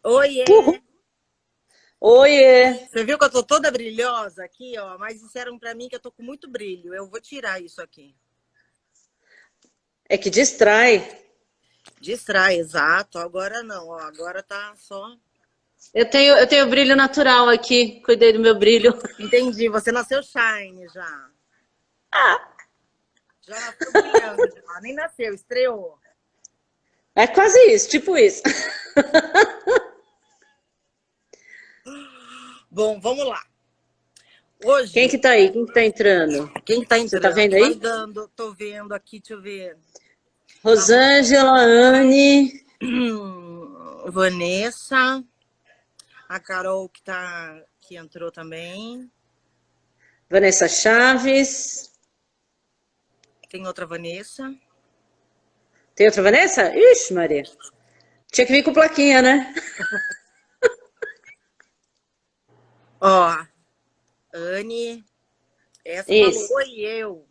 Oiê! Uhul. Oiê! Você viu que eu tô toda brilhosa aqui, ó? Mas disseram pra mim que eu tô com muito brilho. Eu vou tirar isso aqui. É que distrai. Distrai, exato. Agora não, ó. Agora tá só. Eu tenho brilho natural aqui. Cuidei do meu brilho. Entendi. Você nasceu shine já. Ah, Já nasceu brilhando, já. Nem nasceu, estreou. é quase isso, tipo isso. Bom, vamos lá. Quem Hoje, que tá aí? Quem que tá entrando? quem que tá Você tá entrando? vendo aí? Aguardando, tô vendo aqui, deixa eu ver. A Rosângela, Anne, Vanessa, a Carol que entrou também. Vanessa Chaves. Tem outra Vanessa. Tem outra Vanessa? Ixi, Maria. Tinha que vir com plaquinha, né? Ó, Anne, essa falou, Isso. oi, eu.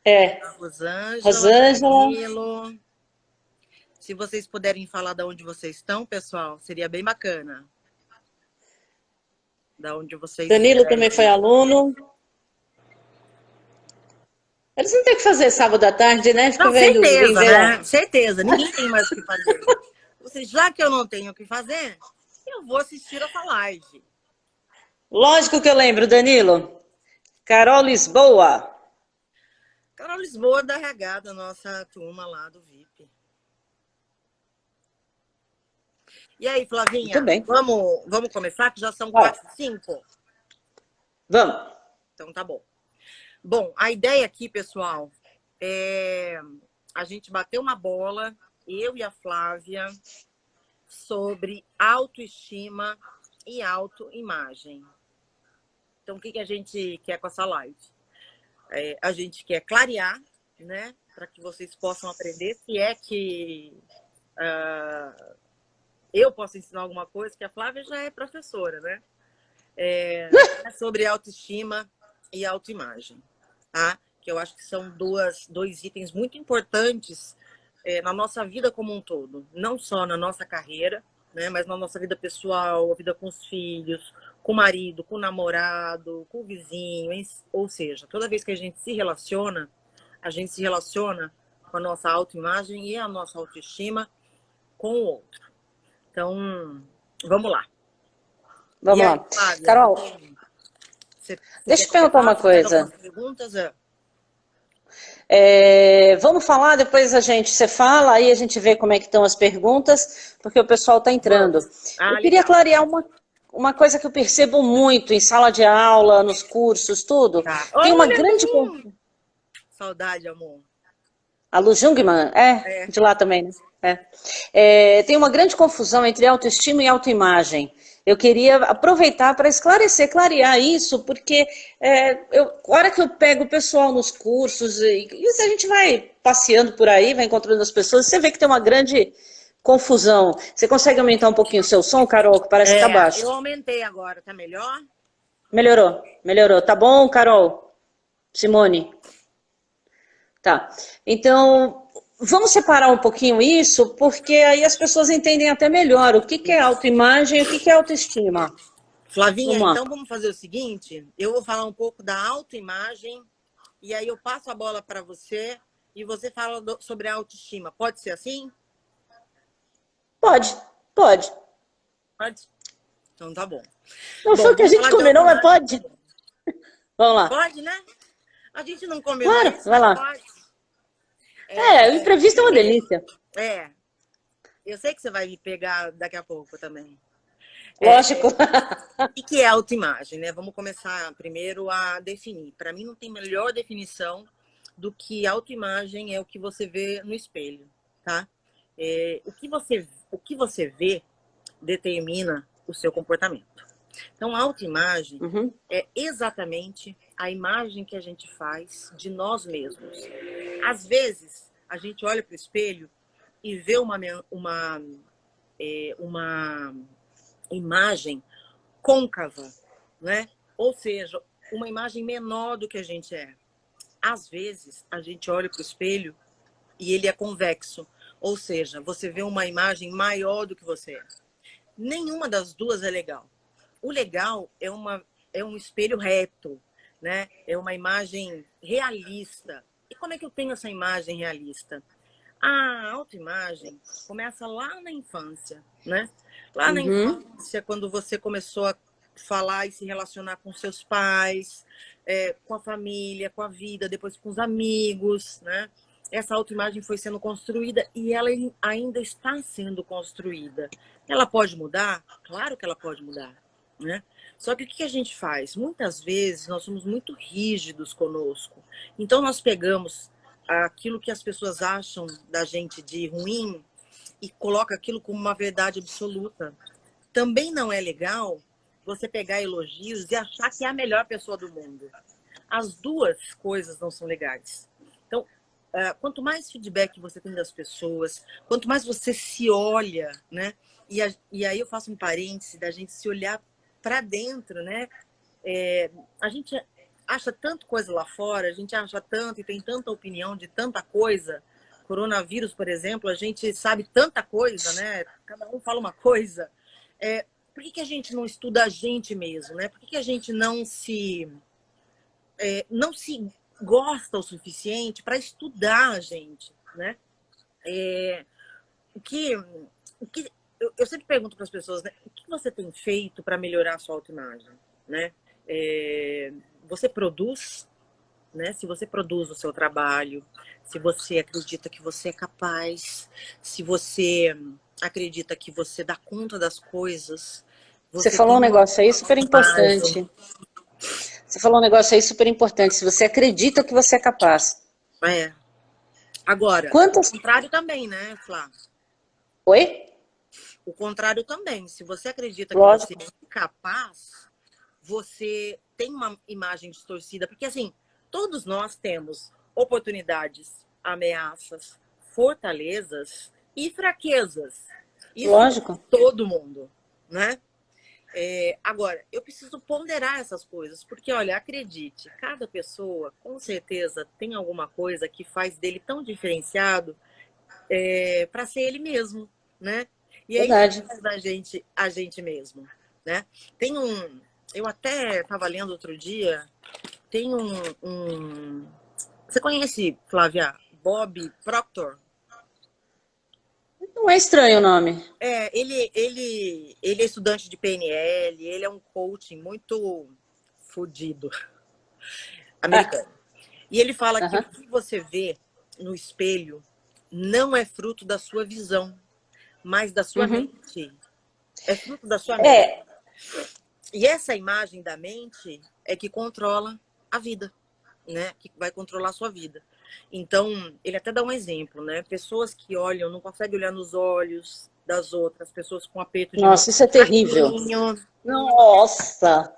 É. A Rosângela, Rosângela. Danilo. Se vocês puderem falar de onde vocês estão, pessoal, seria bem bacana. Da onde vocês Danilo também foi escrevem. aluno. Eles não têm o que fazer sábado à tarde, né? Fica Não, vendo, vem certeza, ver lá. né? Certeza. Ninguém tem mais o que fazer. Ou seja, já que eu não tenho o que fazer, eu vou assistir essa live. Lógico que eu lembro, Danilo. Carol Lisboa. Carol Lisboa da RH, da nossa turma lá do VIP. E aí, Muito Flavinha, bem. vamos começar, que já são Vai. 4h05. Vamos. Então tá bom. Bom, a ideia aqui, pessoal, é a gente bater uma bola, eu e a Flávia, sobre autoestima e autoimagem. Então, o que a gente quer com essa live? A gente quer clarear, né, para que vocês possam aprender, se é que eu posso ensinar alguma coisa, que a Flávia já é professora, né? Sobre autoestima e autoimagem, tá? Que eu acho que são dois itens muito importantes na nossa vida como um todo, não só na nossa carreira, né, mas na nossa vida pessoal, a vida com os filhos, com o marido, com o namorado, com o vizinho, ou seja, toda vez que a gente se relaciona com a nossa autoimagem e a nossa autoestima com o outro. Então, vamos lá. E Vamos aí, lá. Flávia, Carol, você deixa quer eu te perguntar começar? uma Você faz coisa. algumas perguntas? Vamos falar, depois você fala, aí a gente vê como é que estão as perguntas, porque o pessoal está entrando. Vamos. Eu Ah, queria legal. clarear uma coisa que eu percebo muito em sala de aula, nos cursos, tudo. Tá. Tem uma Olha, grande. saudade, amor. A Lu Jungmann, É. de lá também, né? Tem uma grande confusão entre autoestima e autoimagem. Eu queria aproveitar para esclarecer, clarear isso, porque a hora que eu pego o pessoal nos cursos, e a gente vai passeando por aí, vai encontrando as pessoas, você vê que tem uma grande confusão. Você consegue aumentar um pouquinho o seu som, Carol, que parece que está Eu baixo? aumentei agora, tá melhor? Melhorou, melhorou. Tá bom, Carol? Simone? Tá. Então, vamos separar um pouquinho isso, porque aí as pessoas entendem até melhor o que é Isso. autoimagem e o que é autoestima. Flavinha, Vamos lá. então vamos fazer o seguinte: eu vou falar um pouco da autoimagem e aí eu passo a bola para você e você fala sobre a autoestima. Pode ser assim? Pode, pode. Pode. Então tá bom. Não foi Bom, o que a vamos gente falar de combinou, mas autoimagem. pode. Vamos lá. Pode, né? A gente não combinou Claro, isso, vai mas lá. pode. O imprevisto é uma delícia. É, eu sei que você vai me pegar daqui a pouco também. Lógico. O que é autoimagem, né? Vamos começar primeiro a definir. Para mim, não tem melhor definição do que autoimagem é o que você vê no espelho, tá? O que você vê determina o seu comportamento. Então, a autoimagem Uhum. é exatamente a imagem que a gente faz de nós mesmos. Às vezes, a gente olha para o espelho e vê uma imagem côncava, né? Ou seja, uma imagem menor do que a gente é. Às vezes, a gente olha para o espelho e ele é convexo, ou seja, você vê uma imagem maior do que você é. Nenhuma das duas é legal. O legal é um espelho reto, né? É uma imagem realista. E como é que eu tenho essa imagem realista? A autoimagem começa lá na infância, né? Lá na Uhum. infância, quando você começou a falar e se relacionar com seus pais, com a família, com a vida, depois com os amigos, né? Essa autoimagem foi sendo construída e ela ainda está sendo construída. Ela pode mudar? Claro que ela pode mudar, né? Só que o que a gente faz? Muitas vezes nós somos muito rígidos conosco. Então nós pegamos aquilo que as pessoas acham da gente de ruim e coloca aquilo como uma verdade absoluta. Também não é legal você pegar elogios e achar que é a melhor pessoa do mundo. As duas coisas não são legais. Então, quanto mais feedback você tem das pessoas, quanto mais você se olha, né? E aí eu faço um parêntese da gente se olhar para dentro, né? A gente acha tanta coisa lá fora, a gente acha tanto e tem tanta opinião de tanta coisa. Coronavírus, por exemplo, a gente sabe tanta coisa, né? Cada um fala uma coisa. Por que a gente não estuda a gente mesmo, né? Por que a gente não se gosta o suficiente para estudar a gente, né? O que, o que eu sempre pergunto para as pessoas, né? O que você tem feito para melhorar a sua autoimagem, né? Você produz, né? Se você produz o seu trabalho, se você acredita que você é capaz, se você acredita que você dá conta das coisas, Você você falou tem um uma negócio aí super imagem. importante. Você falou um negócio aí super importante. Se você acredita que você é capaz. Agora, o Quantas... contrário também, né, Flá? Oi? O contrário também. Se você acredita que você Lógico. é incapaz, você tem uma imagem distorcida. Porque, assim, todos nós temos oportunidades, ameaças, fortalezas e fraquezas. Isso Lógico. todo mundo, né? Agora, eu preciso ponderar essas coisas, porque, olha, acredite, cada pessoa, com certeza, tem alguma coisa que faz dele tão diferenciado para ser ele mesmo, né? E é isso que Verdade. faz da gente a gente mesmo, né? Tem um... Eu até estava lendo outro dia, tem Você conhece, Flávia, Bob Proctor? Não é estranho o nome. Ele é estudante de PNL, ele é um coaching muito fodido, americano. E ele fala que o Aham. que você vê no espelho não é fruto da sua visão, mas da sua Uhum. mente. É fruto da sua mente. É, E essa imagem da mente é que controla a vida, né? Que vai controlar a sua vida. Então, ele até dá um exemplo, né? Pessoas que olham, não conseguem olhar nos olhos das outras, pessoas com aperto de mão nossa, isso é terrível. fraquinho, Nossa,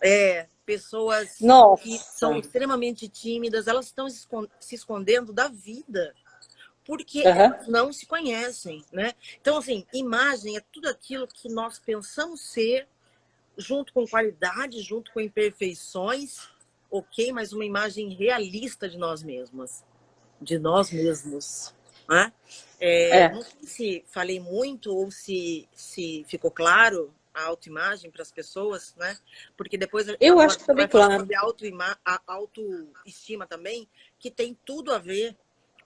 pessoas que são nossa. extremamente tímidas, elas estão se escondendo da vida, porque Aham. elas não se conhecem, né? Então, assim, imagem é tudo aquilo que nós pensamos ser, junto com qualidade, junto com imperfeições, ok, mas uma imagem realista de nós mesmos, né? É, Não sei se falei muito ou se ficou claro a autoimagem para as pessoas, né? Porque depois eu agora acho que foi bem vai falar claro. sobre a autoestima também, que tem tudo a ver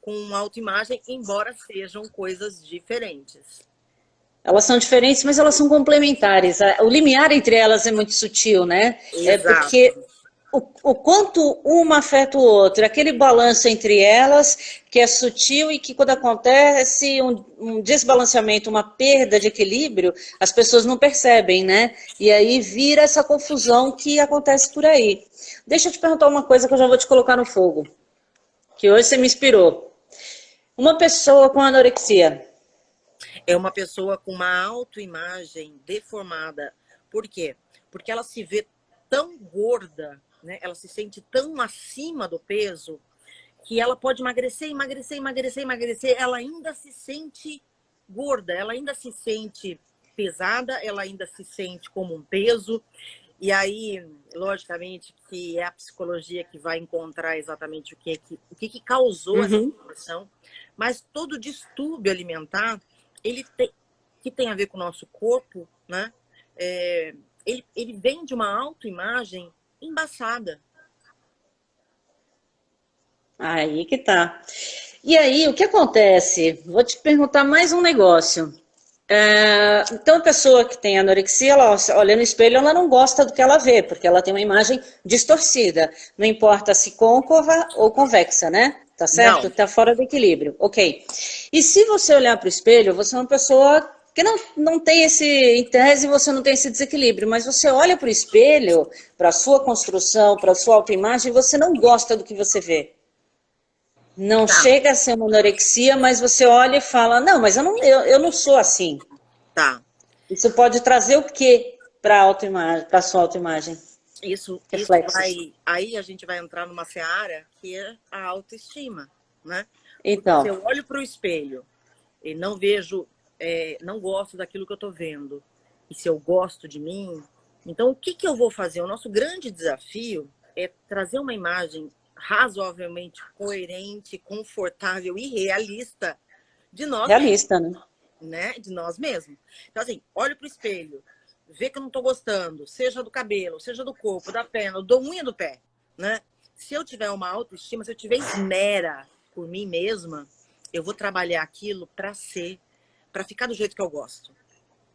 com autoimagem, embora sejam coisas diferentes. Elas são diferentes, mas elas são complementares. O limiar entre elas é muito sutil, né? É porque Exato. o quanto uma afeta o outro, aquele balanço entre elas que é sutil e que quando acontece um desbalanceamento, uma perda de equilíbrio, as pessoas não percebem, né? E aí vira essa confusão que acontece por aí. Deixa eu te perguntar uma coisa que eu já vou te colocar no fogo, que hoje você me inspirou. Uma pessoa com anorexia. É uma pessoa com uma autoimagem deformada. Por quê? Porque ela se vê tão gorda, né? Ela se sente tão acima do peso que ela pode emagrecer, emagrecer, emagrecer, emagrecer. Ela ainda se sente gorda, ela ainda se sente pesada, ela ainda se sente como um peso. E aí, logicamente, que é a psicologia que vai encontrar exatamente o que causou essa Uhum. situação. Mas todo distúrbio alimentar, ele tem, que tem a ver com o nosso corpo, né? ele vem de uma autoimagem embaçada. Aí que tá. E aí, o que acontece? Vou te perguntar mais um negócio. Então, a pessoa que tem anorexia, ela olha no espelho, ela não gosta do que ela vê, porque ela tem uma imagem distorcida. Não importa se côncava ou convexa, né? Tá certo? Não. Tá fora do equilíbrio. Ok. E se você olhar para o espelho, você é uma pessoa que não tem esse, em tese, você não tem esse desequilíbrio, mas você olha para o espelho, para a sua construção, para a sua autoimagem, e você não gosta do que você vê. Não Tá. chega a ser uma anorexia, mas você olha e fala, não, mas eu não sou assim. Tá. Isso pode trazer o quê para a autoimagem, para a sua autoimagem? Isso Reflexos. aí a gente vai entrar numa seara que é a autoestima, né? Então, Se eu olho para o espelho e não vejo, não gosto daquilo que eu estou vendo, e se eu gosto de mim, então o que eu vou fazer? O nosso grande desafio é trazer uma imagem razoavelmente coerente, confortável e realista de nós mesmos, realista, né? né? De nós mesmos. Então, assim, olho para o espelho, vê que eu não estou gostando, seja do cabelo, seja do corpo, da perna, da unha do pé, né? Se eu tiver uma autoestima, se eu tiver esmera por mim mesma, eu vou trabalhar aquilo para ficar do jeito que eu gosto,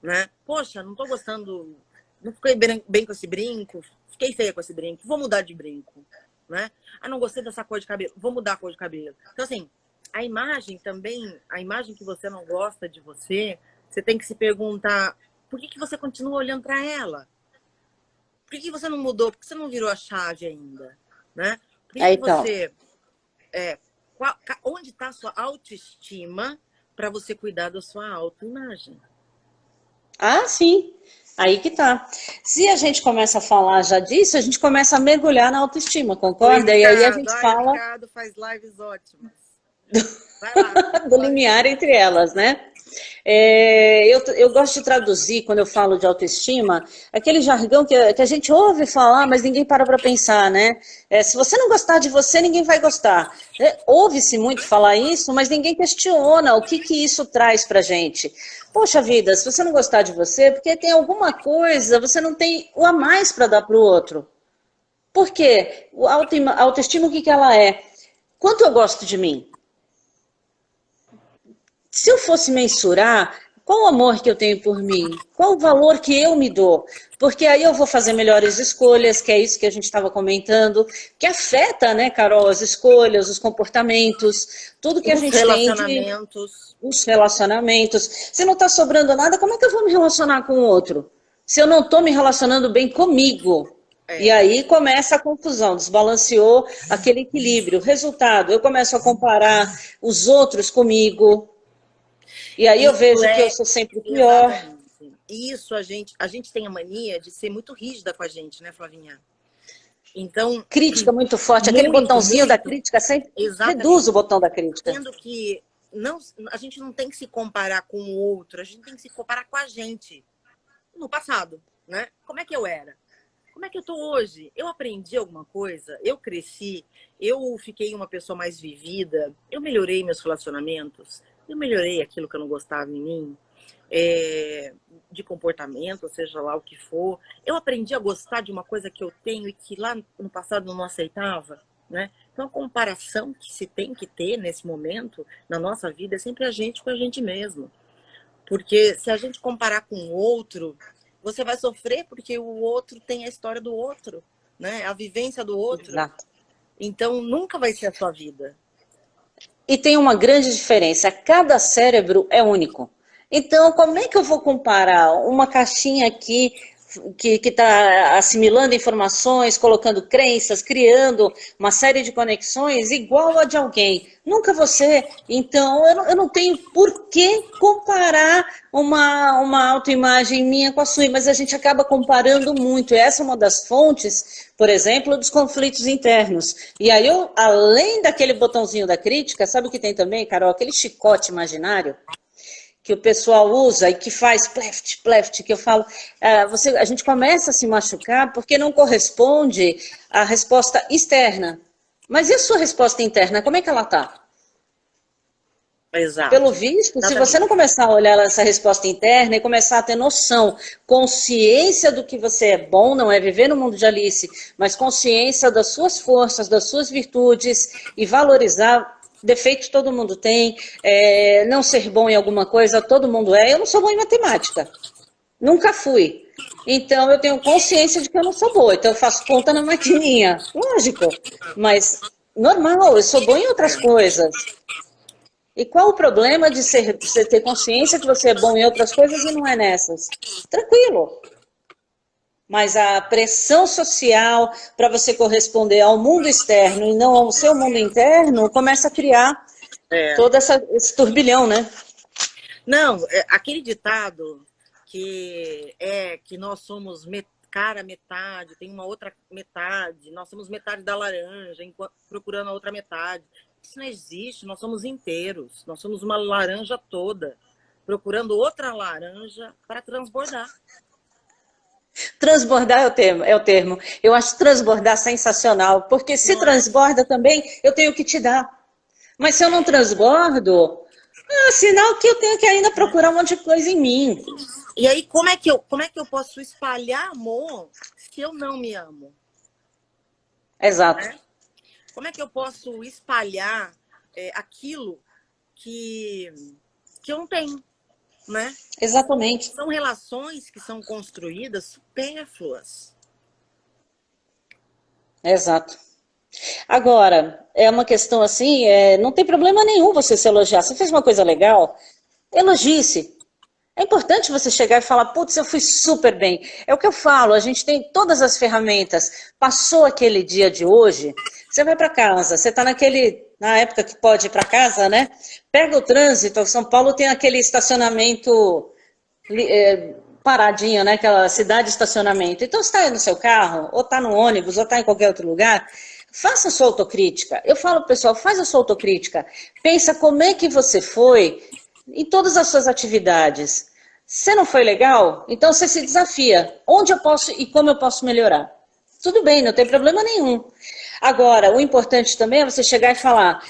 né? Poxa, não estou gostando, não fiquei bem com esse brinco, fiquei feia com esse brinco, vou mudar de brinco, né? Ah, não gostei dessa cor de cabelo, vou mudar a cor de cabelo. Então, assim, a imagem também, a imagem que você não gosta de você, você tem que se perguntar, por que você continua olhando para ela? Por que você não mudou? Por que você não virou a chave ainda? Né? Por que Então. você... onde está a sua autoestima para você cuidar da sua autoimagem? Ah, sim. Aí que tá. Se a gente começa a falar já disso, a gente começa a mergulhar na autoestima, concorda? E aí a gente O fala Ricardo faz lives ótimas. Vai lá. do limiar entre elas, né? Eu gosto de traduzir, quando eu falo de autoestima, aquele jargão que a gente ouve falar, mas ninguém para pensar, né? Se você não gostar de você, ninguém vai gostar. Ouve-se muito falar isso, mas ninguém questiona o que isso traz pra gente. Poxa vida, se você não gostar de você, é porque tem alguma coisa, você não tem o a mais para dar pro outro. Por quê? A autoestima, o que ela é? Quanto eu gosto de mim? Se eu fosse mensurar, qual o amor que eu tenho por mim? Qual o valor que eu me dou? Porque aí eu vou fazer melhores escolhas, que é isso que a gente estava comentando, que afeta, né, Carol, as escolhas, os comportamentos, tudo que a gente tem os relacionamentos. Se não está sobrando nada, como é que eu vou me relacionar com o outro? Se eu não estou me relacionando bem comigo. E aí começa a confusão, desbalanceou aquele equilíbrio. Resultado, eu começo a comparar os outros comigo. E aí eu vejo que eu sou sempre pior. Exatamente. Isso a gente tem a mania de ser muito rígida com a gente, né, Flavinha? Então, crítica muito forte, aquele botãozinho da crítica sempre reduz o botão da crítica. Sendo que a gente não tem que se comparar com o outro, a gente tem que se comparar com a gente no passado, né? Como é que eu era? Como é que eu tô hoje? Eu aprendi alguma coisa? Eu cresci? Eu fiquei uma pessoa mais vivida? Eu melhorei meus relacionamentos? Eu melhorei aquilo que eu não gostava em mim? De comportamento, seja lá o que for. Eu aprendi a gostar de uma coisa que eu tenho e que lá no passado eu não aceitava, né? Então, a comparação que se tem que ter nesse momento na nossa vida é sempre a gente com a gente mesmo. Porque se a gente comparar com o outro, você vai sofrer porque o outro tem a história do outro, né? A vivência do outro. Exato. Então, nunca vai ser a sua vida. E tem uma grande diferença, cada cérebro é único. Então, como é que eu vou comparar uma caixinha aqui que está assimilando informações, colocando crenças, criando uma série de conexões igual a de alguém? Nunca você. Então, eu não tenho por que comparar uma autoimagem minha com a sua, mas a gente acaba comparando muito. E essa é uma das fontes, por exemplo, dos conflitos internos. E aí, além daquele botãozinho da crítica, sabe o que tem também, Carol? Aquele chicote imaginário que o pessoal usa e que faz pleft, pleft, que eu falo, a gente começa a se machucar porque não corresponde à resposta externa. Mas e a sua resposta interna, como é que ela está? Pelo Exato. visto, se você não Exatamente. começar a olhar essa resposta interna e começar a ter noção, consciência do que você é bom, não é viver no mundo de Alice, mas consciência das suas forças, das suas virtudes e valorizar. Defeitos todo mundo tem, não ser bom em alguma coisa todo mundo é. Eu não sou bom em matemática, nunca fui. Então eu tenho consciência de que eu não sou boa, então eu faço conta na maquininha, lógico, mas normal, eu sou boa em outras coisas. E qual o problema de você ter consciência que você é bom em outras coisas e não é nessas? Tranquilo. Mas a pressão social para você corresponder ao mundo externo e não ao seu mundo interno começa a criar É. todo esse turbilhão, né? Não, aquele ditado que nós somos cara metade, tem uma outra metade, nós somos metade da laranja, procurando a outra metade. Isso não existe, nós somos inteiros, nós somos uma laranja toda, procurando outra laranja para transbordar. Transbordar é o termo. Eu acho transbordar sensacional, porque se Não é? transborda também, eu tenho que te dar. Mas se eu não transbordo, é sinal que eu tenho que ainda procurar um monte de coisa em mim. E aí, como é que eu posso espalhar amor se eu não me amo? Exato. Né? Como é que eu posso espalhar aquilo que eu não tenho, né? Exatamente. São relações que são construídas supérfluas. Exato. Agora, é uma questão assim, não tem problema nenhum você se elogiar. Você fez uma coisa legal, elogie-se. É importante você chegar e falar, putz, eu fui super bem. É o que eu falo, a gente tem todas as ferramentas. Passou aquele dia de hoje, você vai para casa, você está na época que pode ir para casa, né? Pega o trânsito, São Paulo tem aquele estacionamento paradinho, né? Aquela cidade de estacionamento. Então, você está aí no seu carro, ou está no ônibus, ou está em qualquer outro lugar, faça a sua autocrítica. Eu falo, pessoal, faz a sua autocrítica. Pensa como é que você foi em todas as suas atividades. Se não foi legal, então você se desafia. Onde eu posso e como eu posso melhorar? Tudo bem, não tem problema nenhum. Agora, o importante também é você chegar e falar: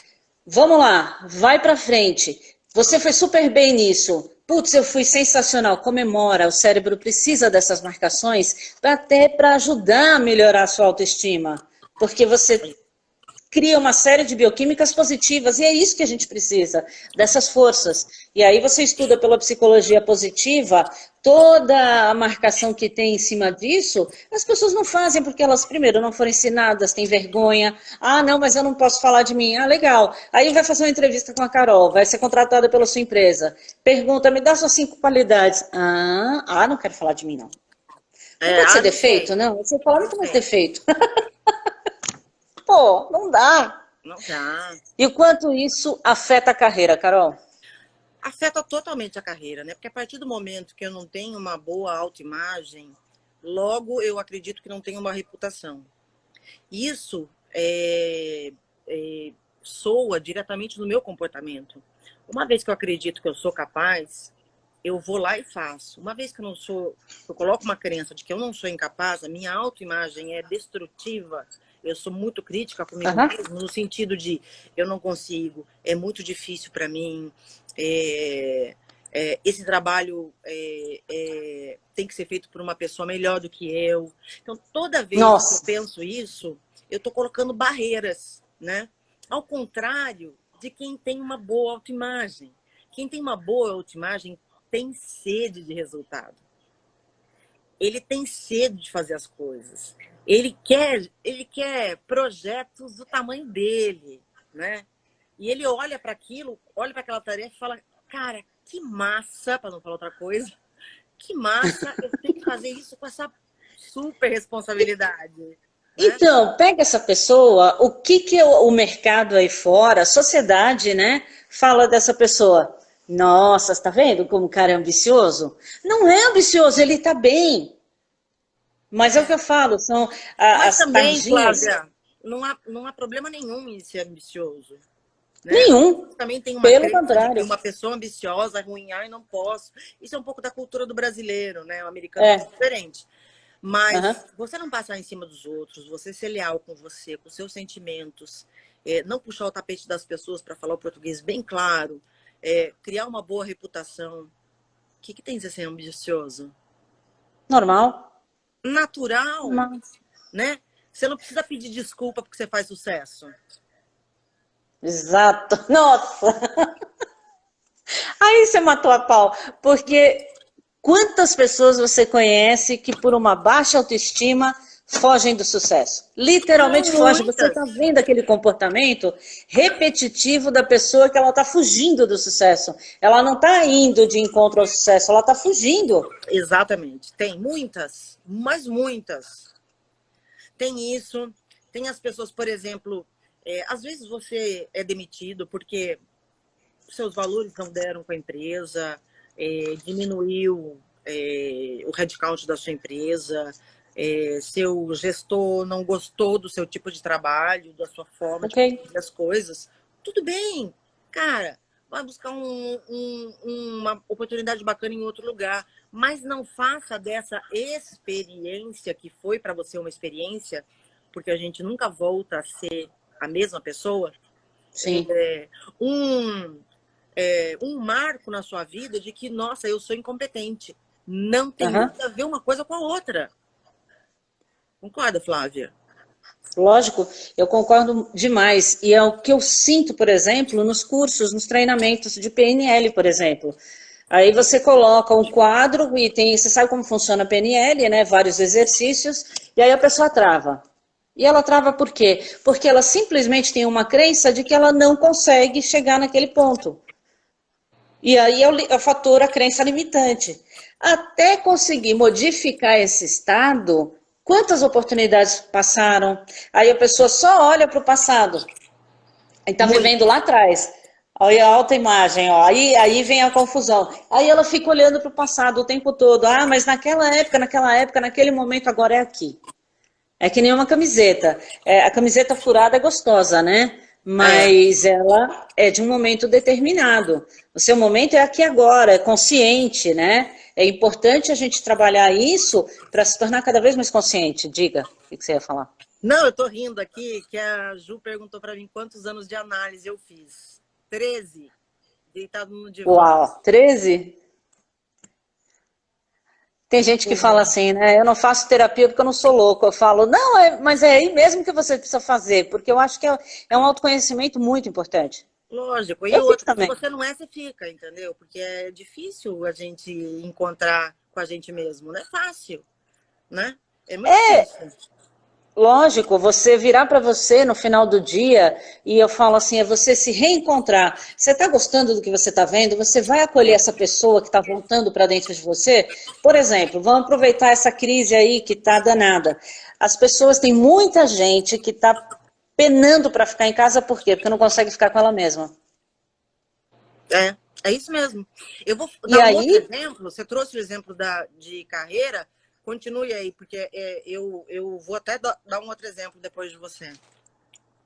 vamos lá, vai para frente. Você foi super bem nisso. Putz, eu fui sensacional. Comemora, o cérebro precisa dessas marcações até para ajudar a melhorar a sua autoestima. Porque você cria uma série de bioquímicas positivas, e é isso que a gente precisa, dessas forças. E aí você estuda pela psicologia positiva, toda a marcação que tem em cima disso, as pessoas não fazem porque elas, primeiro, não foram ensinadas, têm vergonha. Ah, não, mas eu não posso falar de mim. Ah, legal. Aí vai fazer uma entrevista com a Carol, vai ser contratada pela sua empresa. Pergunta, me dá suas 5 qualidades. Não quero falar de mim, não. Não pode ser Não defeito, sei. não? Você fala Não muito mais sei. defeito. Pô, não dá. Não dá. E o quanto isso afeta a carreira, Carol? Afeta totalmente a carreira, né? Porque a partir do momento que eu não tenho uma boa autoimagem, logo eu acredito que não tenho uma reputação. Isso soa diretamente no meu comportamento. Uma vez que eu acredito que eu sou capaz, eu vou lá e faço. Uma vez que eu coloco uma crença de que eu não sou incapaz, a minha autoimagem é destrutiva. Eu sou muito crítica comigo Uhum. mesmo, no sentido de eu não consigo, é muito difícil para mim, esse trabalho tem que ser feito por uma pessoa melhor do que eu. Então, toda vez que eu Nossa, penso isso, eu estou colocando barreiras, né? Ao contrário de quem tem uma boa autoimagem. Quem tem uma boa autoimagem tem sede de resultado. Ele tem sede de fazer as coisas. Ele quer projetos do tamanho dele, né? E ele olha para aquilo, olha para aquela tarefa e fala: cara, que massa, para não falar outra coisa, que massa, eu tenho que fazer isso com essa super responsabilidade. Né? então, pega essa pessoa, o que o mercado aí fora, a sociedade, né, fala dessa pessoa? Nossa, está vendo como o cara é ambicioso? Não é ambicioso, ele está bem. Mas é o que eu falo, são Mas as também, tardinhas. Flávia, não há problema nenhum em ser ambicioso. Né? Nenhum, Também tem uma pelo crença de que contrário. uma pessoa ambiciosa é ruim, não posso. Isso é um pouco da cultura do brasileiro, né? O americano é um É, pouco diferente. Mas uhum. você não passar em cima dos outros, você ser leal com você, com seus sentimentos, não puxar o tapete das pessoas para falar o português bem claro. criar uma boa reputação. O que tem de ser ambicioso? Normal. Natural, Normal. né? Você não precisa pedir desculpa porque você faz sucesso. Exato. Nossa! Aí você matou a pau. Porque quantas pessoas você conhece que por uma baixa autoestima fogem do sucesso? Literalmente fogem. Você está Muitas. vendo aquele comportamento repetitivo da pessoa que ela está fugindo do sucesso. Ela não está indo de encontro ao sucesso, ela está fugindo. Exatamente. Tem muitas, mas muitas. Tem isso. Tem as pessoas, por exemplo, às vezes você é demitido porque seus valores não deram com a empresa, diminuiu o headcount da sua empresa, seu gestor não gostou do seu tipo de trabalho, da sua forma de Ok? fazer as coisas. Tudo bem, cara, vai buscar uma oportunidade bacana em outro lugar, mas não faça dessa experiência que foi para você uma experiência, porque a gente nunca volta a ser a mesma pessoa, Sim. um um marco na sua vida de que, nossa, eu sou incompetente. Não tem Aham. nada a ver uma coisa com a outra. Concorda, Flávia? Lógico, eu concordo demais. E é o que eu sinto, por exemplo, nos cursos, nos treinamentos de PNL, por exemplo. Aí você coloca um quadro e você sabe como funciona a PNL, né? Vários exercícios, e aí a pessoa trava. E ela trava por quê? Porque ela simplesmente tem uma crença de que ela não consegue chegar naquele ponto. E aí é o fator, a crença limitante. Até conseguir modificar esse estado, quantas oportunidades passaram? Aí a pessoa só olha para o passado e está vivendo lá atrás. Olha a autoimagem, ó. Aí vem a confusão. Aí ela fica olhando para o passado o tempo todo. Ah, mas naquela época, naquele momento, agora é aqui. É que nem uma camiseta. A camiseta furada é gostosa, né? É. Mas ela é de um momento determinado. O seu momento é aqui agora, é consciente, né? É importante a gente trabalhar isso para se tornar cada vez mais consciente. Diga, o que você ia falar? Não, eu tô rindo aqui que a Ju perguntou para mim quantos anos de análise eu fiz. 13, deitado no divã. Uau, 13? Tem gente que fala assim, né? Eu não faço terapia porque eu não sou louco. Eu falo, não, mas é aí mesmo que você precisa fazer, porque eu acho que é um autoconhecimento muito importante. Lógico. E Eu fiz outra, se também. você não é, você fica, entendeu? Porque é difícil a gente encontrar com a gente mesmo. Não é fácil, né? É muito difícil. Lógico, você virar para você no final do dia e eu falo assim, é você se reencontrar. Você está gostando do que você está vendo? Você vai acolher essa pessoa que está voltando para dentro de você? Por exemplo, vamos aproveitar essa crise aí que está danada. As pessoas, tem muita gente que está penando para ficar em casa, por quê? Porque não consegue ficar com ela mesma. É isso mesmo. Eu vou E dar um outro aí, exemplo. Você trouxe o exemplo de carreira. Continue aí, porque eu vou até dar um outro exemplo depois de você.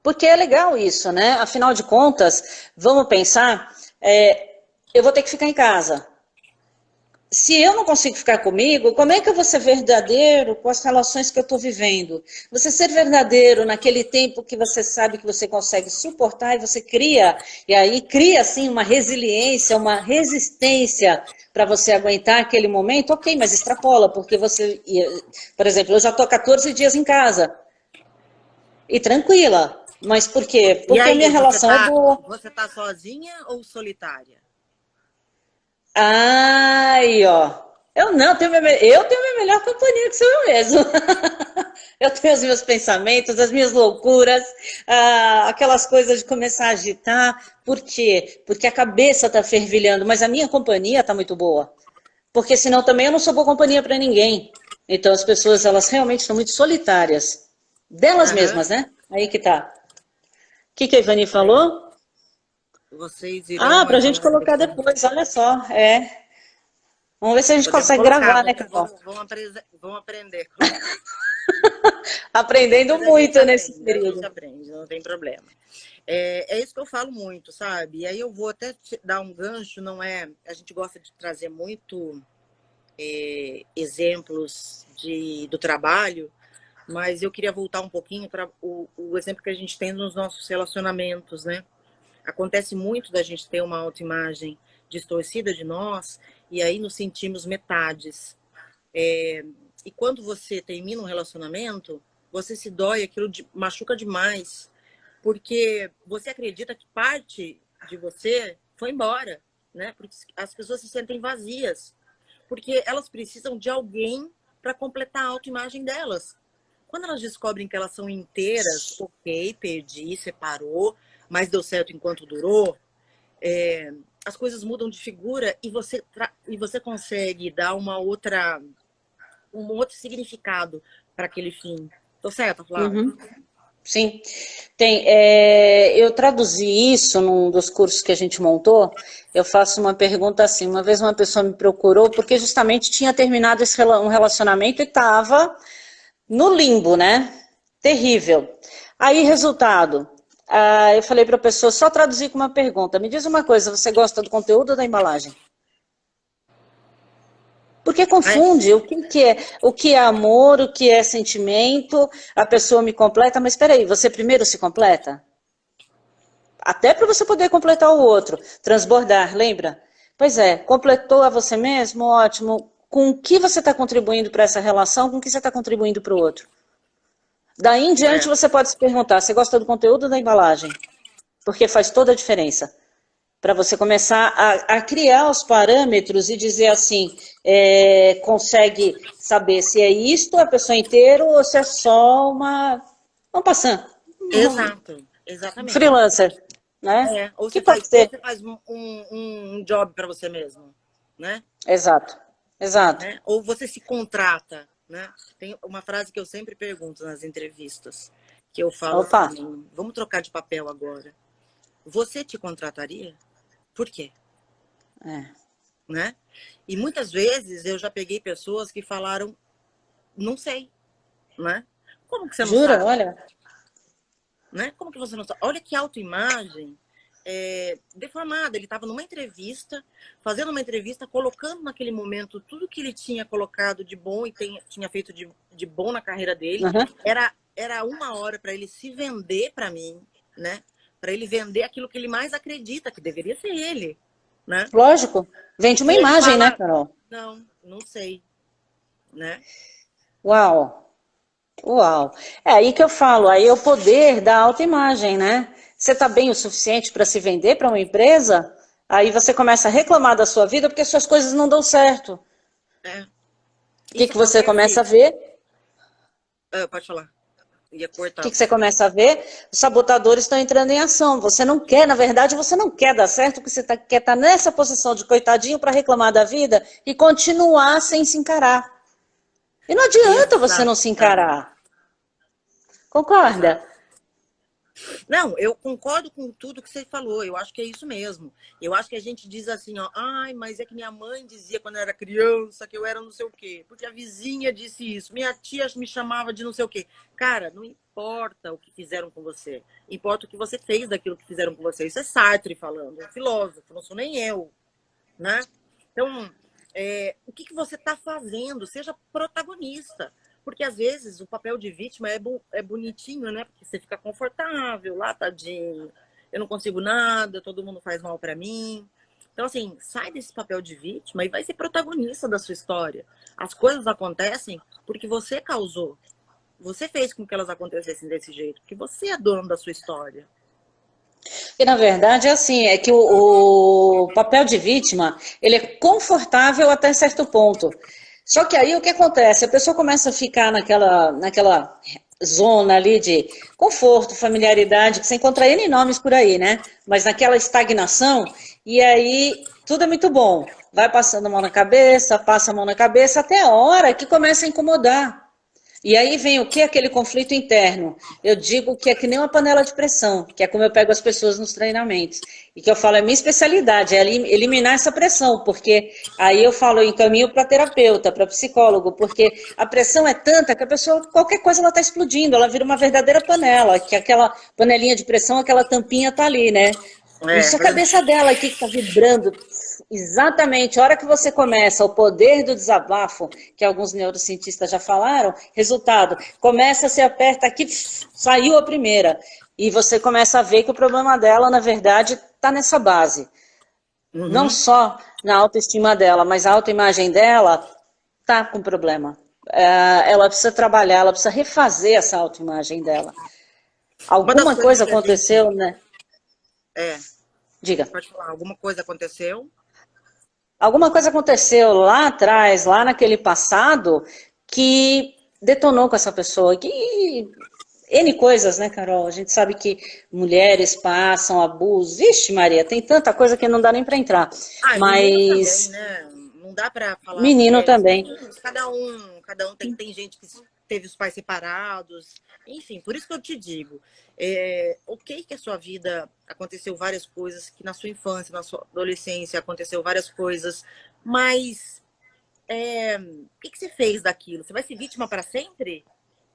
porque é legal isso, né? Afinal de contas, vamos pensar, eu vou ter que ficar em casa. Se eu não consigo ficar comigo, como é que eu vou ser verdadeiro com as relações que eu estou vivendo? Você ser verdadeiro naquele tempo que você sabe que você consegue suportar e você cria, e aí cria assim uma resiliência, uma resistência para você aguentar aquele momento, ok, mas extrapola, porque você, por exemplo, eu já estou 14 dias em casa e tranquila, mas por quê? E Porque a minha aí, relação é boa. você tá sozinha ou solitária? Ai, ó. Eu tenho minha melhor companhia que sou eu mesmo. Eu tenho os meus pensamentos, as minhas loucuras, aquelas coisas de começar a agitar. Por quê? Porque a cabeça está fervilhando, mas a minha companhia está muito boa. Porque senão também eu não sou boa companhia para ninguém. Então as pessoas, elas realmente são muito solitárias. Delas Aham. mesmas, né? Aí que tá. O que a Ivani É. falou? Vocês irão Ah, para a mais ou gente menos colocar daqui. depois, olha só. Vamos ver se a gente Podemos consegue colocar, gravar, né, Carol? vamos aprender a colocar. Aprendendo Mas muito nesse a gente período. aprende, não tem problema. É isso que eu falo muito, sabe? E aí eu vou até te dar um gancho, não é? A gente gosta de trazer muito exemplos do trabalho, mas eu queria voltar um pouquinho para o exemplo que a gente tem nos nossos relacionamentos, né? Acontece muito da gente ter uma autoimagem distorcida de nós e aí nos sentimos metades. E quando você termina um relacionamento, você se dói, machuca demais, porque você acredita que parte de você foi embora, né? Porque as pessoas se sentem vazias, porque elas precisam de alguém para completar a autoimagem delas. Quando elas descobrem que elas são inteiras, ok, perdi, separou, mas deu certo enquanto durou, as coisas mudam de figura e você consegue dar um outro significado para aquele fim. Tô certa, Flávia? Uhum. Sim. Eu traduzi isso num dos cursos que a gente montou. Eu faço uma pergunta assim. Uma vez uma pessoa me procurou porque justamente tinha terminado um relacionamento e estava no limbo, né? Terrível. Aí, resultado, eu falei para a pessoa, só traduzir com uma pergunta. Me diz uma coisa, você gosta do conteúdo ou da embalagem? Porque confunde o que é amor, o que é sentimento, a pessoa me completa, mas espera aí, você primeiro se completa? Até para você poder completar o outro, transbordar, lembra? Pois é, completou a você mesmo, ótimo. Com o que você está contribuindo para essa relação, com o que você está contribuindo para o outro? Daí em diante você pode se perguntar, você gosta do conteúdo ou da embalagem? Porque faz toda a diferença. Para você começar a criar os parâmetros e dizer assim, consegue saber se é isto, a pessoa inteira, ou se é só um passant. Exato, exatamente. Freelancer, né? Ou Que você faz, pode ser. um job para você mesmo, né? Exato, exato. Né? Ou você se contrata, né? Tem uma frase que eu sempre pergunto nas entrevistas, que eu falo Opa. assim, vamos trocar de papel agora. Você te contrataria? Por quê? Né? E muitas vezes eu já peguei pessoas que falaram, não sei, né? Como que você não Jura? sabe? Olha. Né? Como que você não sabe? Olha que autoimagem deformada. Ele estava numa entrevista, fazendo uma entrevista, colocando naquele momento tudo que ele tinha colocado de bom e tinha feito de bom na carreira dele. Uhum. Era uma hora para ele se vender para mim, né? Para ele vender aquilo que ele mais acredita, que deveria ser ele, né? Lógico. Vende uma E ele imagem, fala, né, Carol? não sei, né? Uau. Uau. É aí que eu falo, aí é o poder da autoimagem, né? Você está bem o suficiente para se vender para uma empresa, aí você começa a reclamar da sua vida porque suas coisas não dão certo. O que você começa a ver? Pode falar. Ia cortar. O que você começa a ver? Os sabotadores estão entrando em ação. Você não quer, na verdade, você não quer dar certo, porque você quer estar nessa posição de coitadinho para reclamar da vida e continuar sem se encarar. E não adianta você não se encarar. Concorda? Exato. Não, eu concordo com tudo que você falou. Eu acho que é isso mesmo. Eu acho que a gente diz assim, ó, ai, mas é que minha mãe dizia quando eu era criança que eu era não sei o quê, porque a vizinha disse isso, minha tia me chamava de não sei o quê. Cara, não importa o que fizeram com você, importa o que você fez daquilo que fizeram com você. Isso é Sartre falando, um filósofo, não sou nem eu, né? Então, o que você está fazendo? Seja protagonista. Porque, às vezes, o papel de vítima é bonitinho, né? Porque você fica confortável, lá, tadinho. Eu não consigo nada, todo mundo faz mal para mim. Então, assim, sai desse papel de vítima e vai ser protagonista da sua história. As coisas acontecem porque você causou. Você fez com que elas acontecessem desse jeito. Porque você é dono da sua história. E, na verdade, é assim, é que o papel de vítima, ele é confortável até certo ponto. Só que aí o que acontece? A pessoa começa a ficar naquela zona ali de conforto, familiaridade, que você encontra N nomes por aí, né? Mas naquela estagnação, e aí tudo é muito bom. Vai passando a mão na cabeça, passa a mão na cabeça, até a hora que começa a incomodar. E aí vem o que? Aquele conflito interno. Eu digo que é que nem uma panela de pressão, que é como eu pego as pessoas nos treinamentos. E que eu falo, é minha especialidade, é eliminar essa pressão, porque aí eu falo, eu encaminho para terapeuta, para psicólogo, porque a pressão é tanta que a pessoa, qualquer coisa ela está explodindo, ela vira uma verdadeira panela, que aquela panelinha de pressão, aquela tampinha está ali, né? Isso é a cabeça dela aqui que está vibrando. Exatamente, a hora que você começa o poder do desabafo, que alguns neurocientistas já falaram, resultado, começa, se aperta aqui, saiu a primeira. E você começa a ver que o problema dela, na verdade, está nessa base. Não só na autoestima dela, mas a autoimagem dela está com problema. Ela precisa trabalhar, ela precisa refazer essa autoimagem dela. Uma das Alguma coisas coisa que a gente... aconteceu, né? Diga. Pode falar, alguma coisa aconteceu? Alguma coisa aconteceu lá atrás, lá naquele passado, que detonou com essa pessoa. Que N coisas, né, Carol? A gente sabe que mulheres passam abuso. Vixe, Maria, tem tanta coisa que não dá nem para entrar. Menino também, Mas né? Não dá para falar menino mulheres, também. meninos, cada um tem gente que teve os pais separados, enfim, por isso que eu te digo, ok que a sua vida aconteceu várias coisas, que na sua infância, na sua adolescência aconteceu várias coisas, mas o que você fez daquilo? Você vai ser vítima para sempre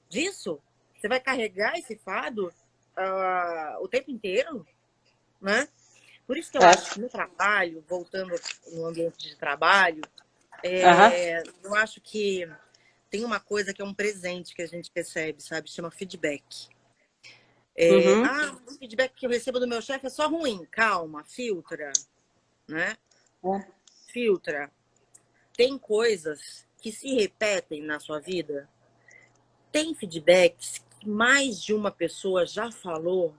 disso? Você vai carregar esse fardo o tempo inteiro, né? Por isso que eu acho que no trabalho, voltando no ambiente de trabalho, eu acho que tem uma coisa que é um presente que a gente recebe, sabe? Chama feedback. O feedback que eu recebo do meu chefe é só ruim. Calma, filtra, né? Filtra. Tem coisas que se repetem na sua vida. Tem feedbacks que mais de uma pessoa já falou.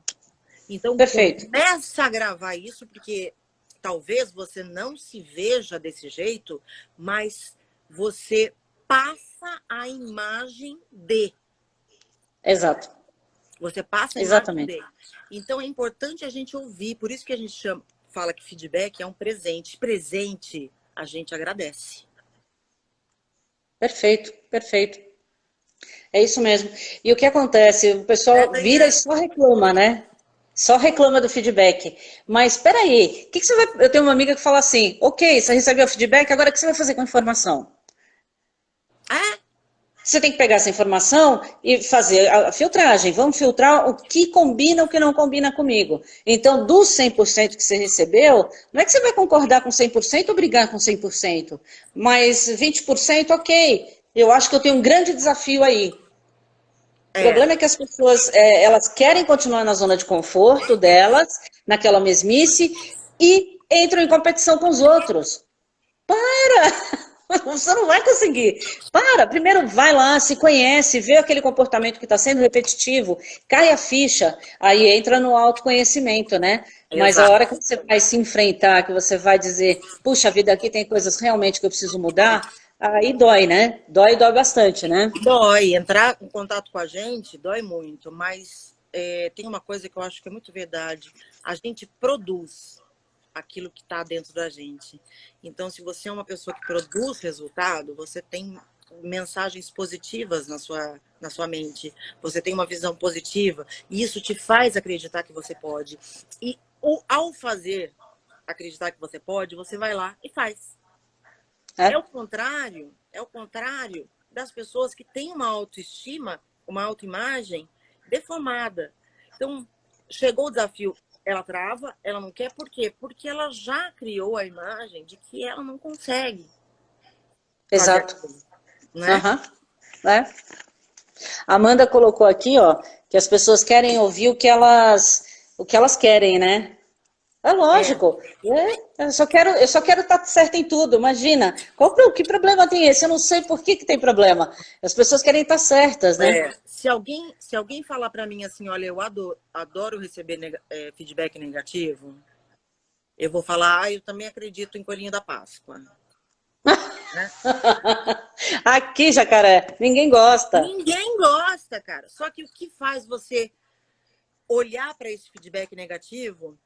Então, começa a gravar isso, porque talvez você não se veja desse jeito, mas você passa a imagem de. Exato. Você passa a Exatamente. imagem de. Então, é importante a gente ouvir. Por isso que a gente fala que feedback é um presente. Presente, a gente agradece. Perfeito, perfeito. É isso mesmo. E o que acontece? O pessoal vira e só reclama, né? Só reclama do feedback. Mas espera aí, o que você vai... Eu tenho uma amiga que fala assim, ok, você recebeu o feedback, agora o que você vai fazer com a informação? Você tem que pegar essa informação e fazer a filtragem. Vamos filtrar o que combina e o que não combina comigo. Então, dos 100% que você recebeu, não é que você vai concordar com 100% ou brigar com 100%. Mas 20%, ok. Eu acho que eu tenho um grande desafio aí. O problema é que as pessoas, elas querem continuar na zona de conforto delas, naquela mesmice, e entram em competição com os outros. Para! Você não vai conseguir. Primeiro vai lá, se conhece, vê aquele comportamento que está sendo repetitivo, cai a ficha, aí entra no autoconhecimento, né? Mas a hora que você vai se enfrentar, que você vai dizer, puxa, a vida aqui tem coisas realmente que eu preciso mudar, aí dói, né? Dói bastante, né? Dói. Entrar em contato com a gente dói muito, mas tem uma coisa que eu acho que é muito verdade. A gente produz aquilo que está dentro da gente. Então, se você é uma pessoa que produz resultado, você tem mensagens positivas na sua mente. Você tem uma visão positiva. E isso te faz acreditar que você pode. E ao fazer acreditar que você pode, você vai lá e faz. É o contrário das pessoas que têm uma autoestima, uma autoimagem deformada. Então, chegou o desafio, ela trava, ela não quer, por quê? Porque ela já criou a imagem de que ela não consegue. Exato. Aquilo, né? Amanda colocou aqui, ó, que as pessoas querem ouvir o que elas querem, né? É lógico. Eu só quero estar certa em tudo. Imagina, que problema tem esse? Eu não sei por que tem problema. As pessoas querem estar certas, né? Se alguém falar para mim assim, olha, eu adoro receber feedback negativo, eu vou falar, eu também acredito em Coelhinho da Páscoa. Né? Aqui, Jacaré, ninguém gosta. Ninguém gosta, cara. Só que o que faz você olhar para esse feedback negativo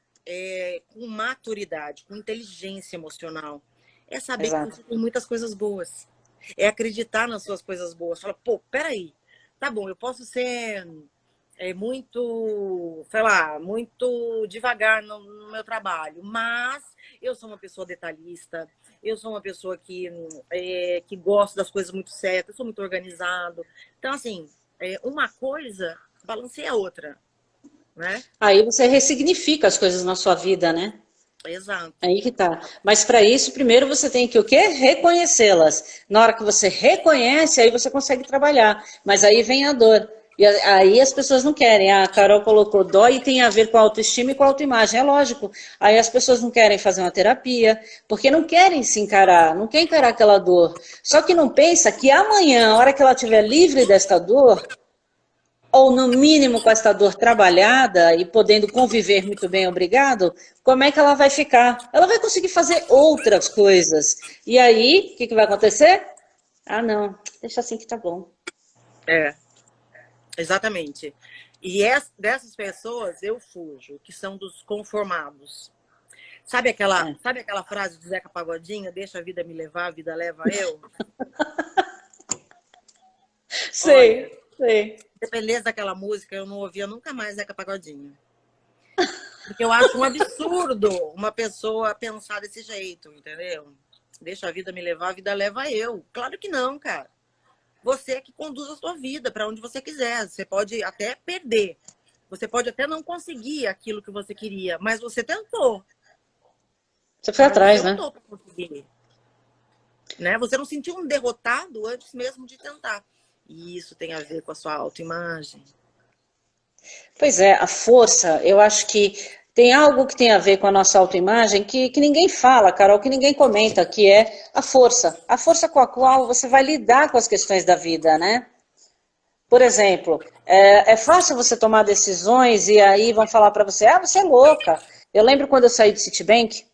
com maturidade, com inteligência emocional, é saber que você tem muitas coisas boas. É acreditar nas suas coisas boas. Fala, pô, peraí, tá bom, eu posso ser muito, sei lá, muito devagar no meu trabalho, mas eu sou uma pessoa detalhista, eu sou uma pessoa que gosta das coisas muito certas, eu sou muito organizado. Então, assim, uma coisa balanceia a outra, né? Aí você ressignifica as coisas na sua vida, né? Exato. Aí que tá. Mas para isso, primeiro você tem que o quê? Reconhecê-las. Na hora que você reconhece, aí você consegue trabalhar. Mas aí vem a dor. E aí as pessoas não querem. A Carol colocou dó e tem a ver com a autoestima e com a autoimagem. É lógico. Aí as pessoas não querem fazer uma terapia, porque não querem se encarar, não querem encarar aquela dor. Só que não pensa que amanhã, a hora que ela estiver livre desta dor, ou no mínimo com esta dor trabalhada e podendo conviver muito bem, obrigado, como é que ela vai ficar? Ela vai conseguir fazer outras coisas. E aí, o que vai acontecer? Ah, não, deixa assim que tá bom. É, exatamente. E dessas pessoas eu fujo, que são dos conformados. Sabe aquela frase do Zeca Pagodinho? Deixa a vida me levar, a vida leva eu? Olha, Sei. dependendo daquela música, eu não ouvia nunca mais Zeca Pagodinho. Porque eu acho um absurdo uma pessoa pensar desse jeito, entendeu? Deixa a vida me levar, a vida leva eu. Claro que não, cara. Você é que conduz a sua vida para onde você quiser. Você pode até perder. Você pode até não conseguir aquilo que você queria, mas você tentou. Você foi atrás, Você né? lutou para conseguir. Né? Você não sentiu um derrotado antes mesmo de tentar. E isso tem a ver com a sua autoimagem. Pois é, a força, eu acho que tem algo que tem a ver com a nossa autoimagem que ninguém fala, Carol, que ninguém comenta, que é a força. A força com a qual você vai lidar com as questões da vida, né? Por exemplo, é fácil você tomar decisões e aí vão falar para você, ah, você é louca. Eu lembro quando eu saí do Citibank,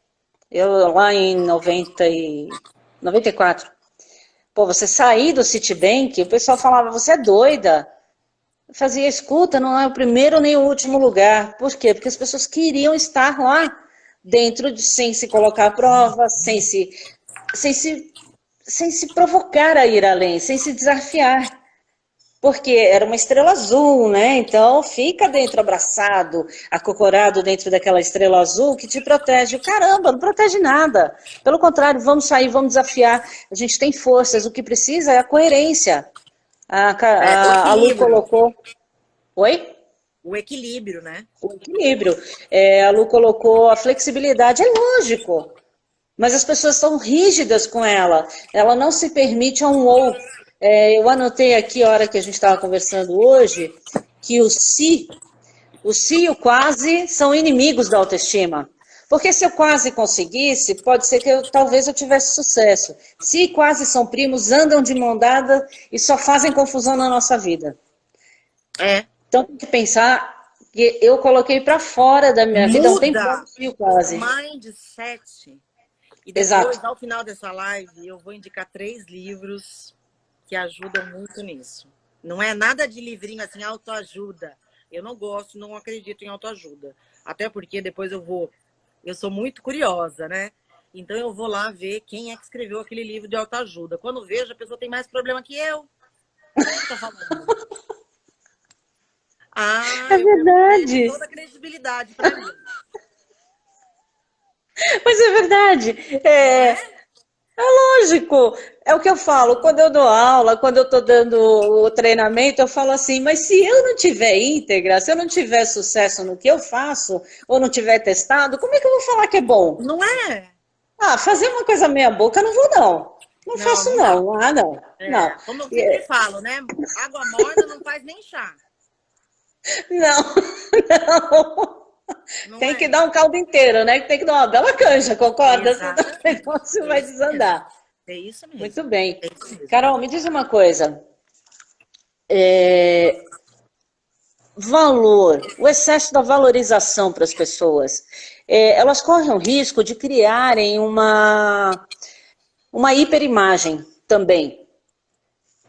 eu lá em 94. Pô, você sair do Citibank, o pessoal falava, você é doida. Eu fazia, escuta, não é o primeiro nem o último lugar. Por quê? Porque as pessoas queriam estar lá dentro, sem se colocar à prova, sem se, sem se provocar a ir além, sem se desafiar. Porque era uma estrela azul, né? Então fica dentro abraçado, acocorado dentro daquela estrela azul que te protege. Caramba, não protege nada. Pelo contrário, vamos sair, vamos desafiar. A gente tem forças, o que precisa é a coerência. O A Lu equilíbrio. colocou. Oi? O equilíbrio, né? O equilíbrio. A Lu colocou a flexibilidade. É lógico. Mas as pessoas estão rígidas com ela. Ela não se permite a um ou. Eu anotei aqui, a hora que a gente estava conversando hoje, que o se e o quase são inimigos da autoestima. Porque se eu quase conseguisse, pode ser que talvez eu tivesse sucesso. Se e quase são primos, andam de mão dada e só fazem confusão na nossa vida. É. Então tem que pensar que eu coloquei para fora da minha vida um tempão Muda se e o o quase. mindset. E Exato. depois, ao final dessa live, eu vou indicar 3 livros que ajudam muito nisso. Não é nada de livrinho assim, autoajuda. Eu não gosto, não acredito em autoajuda. Até porque depois eu sou muito curiosa, né? Então eu vou lá ver quem é que escreveu aquele livro de autoajuda. Quando vejo, a pessoa tem mais problema que eu. O que eu tô falando? É Eu perdi verdade. toda a credibilidade para mim. Mas é verdade. Não é? Lógico. É o que eu falo. Quando eu dou aula, quando eu estou dando o treinamento, eu falo assim, mas se eu não tiver íntegra, se eu não tiver sucesso no que eu faço, ou não tiver testado, como é que eu vou falar que é bom? Não é? Ah, fazer uma coisa meia boca, não vou não. Não Não, faço não dá. não. Ah, não. Não. Como eu sempre falo, né? Água morna não faz nem chá. Não, não. Não Tem que é? dar um caldo inteiro, né? Tem que dar uma bela canja, concorda? Senão o Exatamente. negócio É vai isso mesmo. desandar. É isso Muito mesmo. bem. É isso mesmo. Carol, me diz uma coisa. Valor, o excesso da valorização para as pessoas. Elas correm o risco de criarem uma hiperimagem também.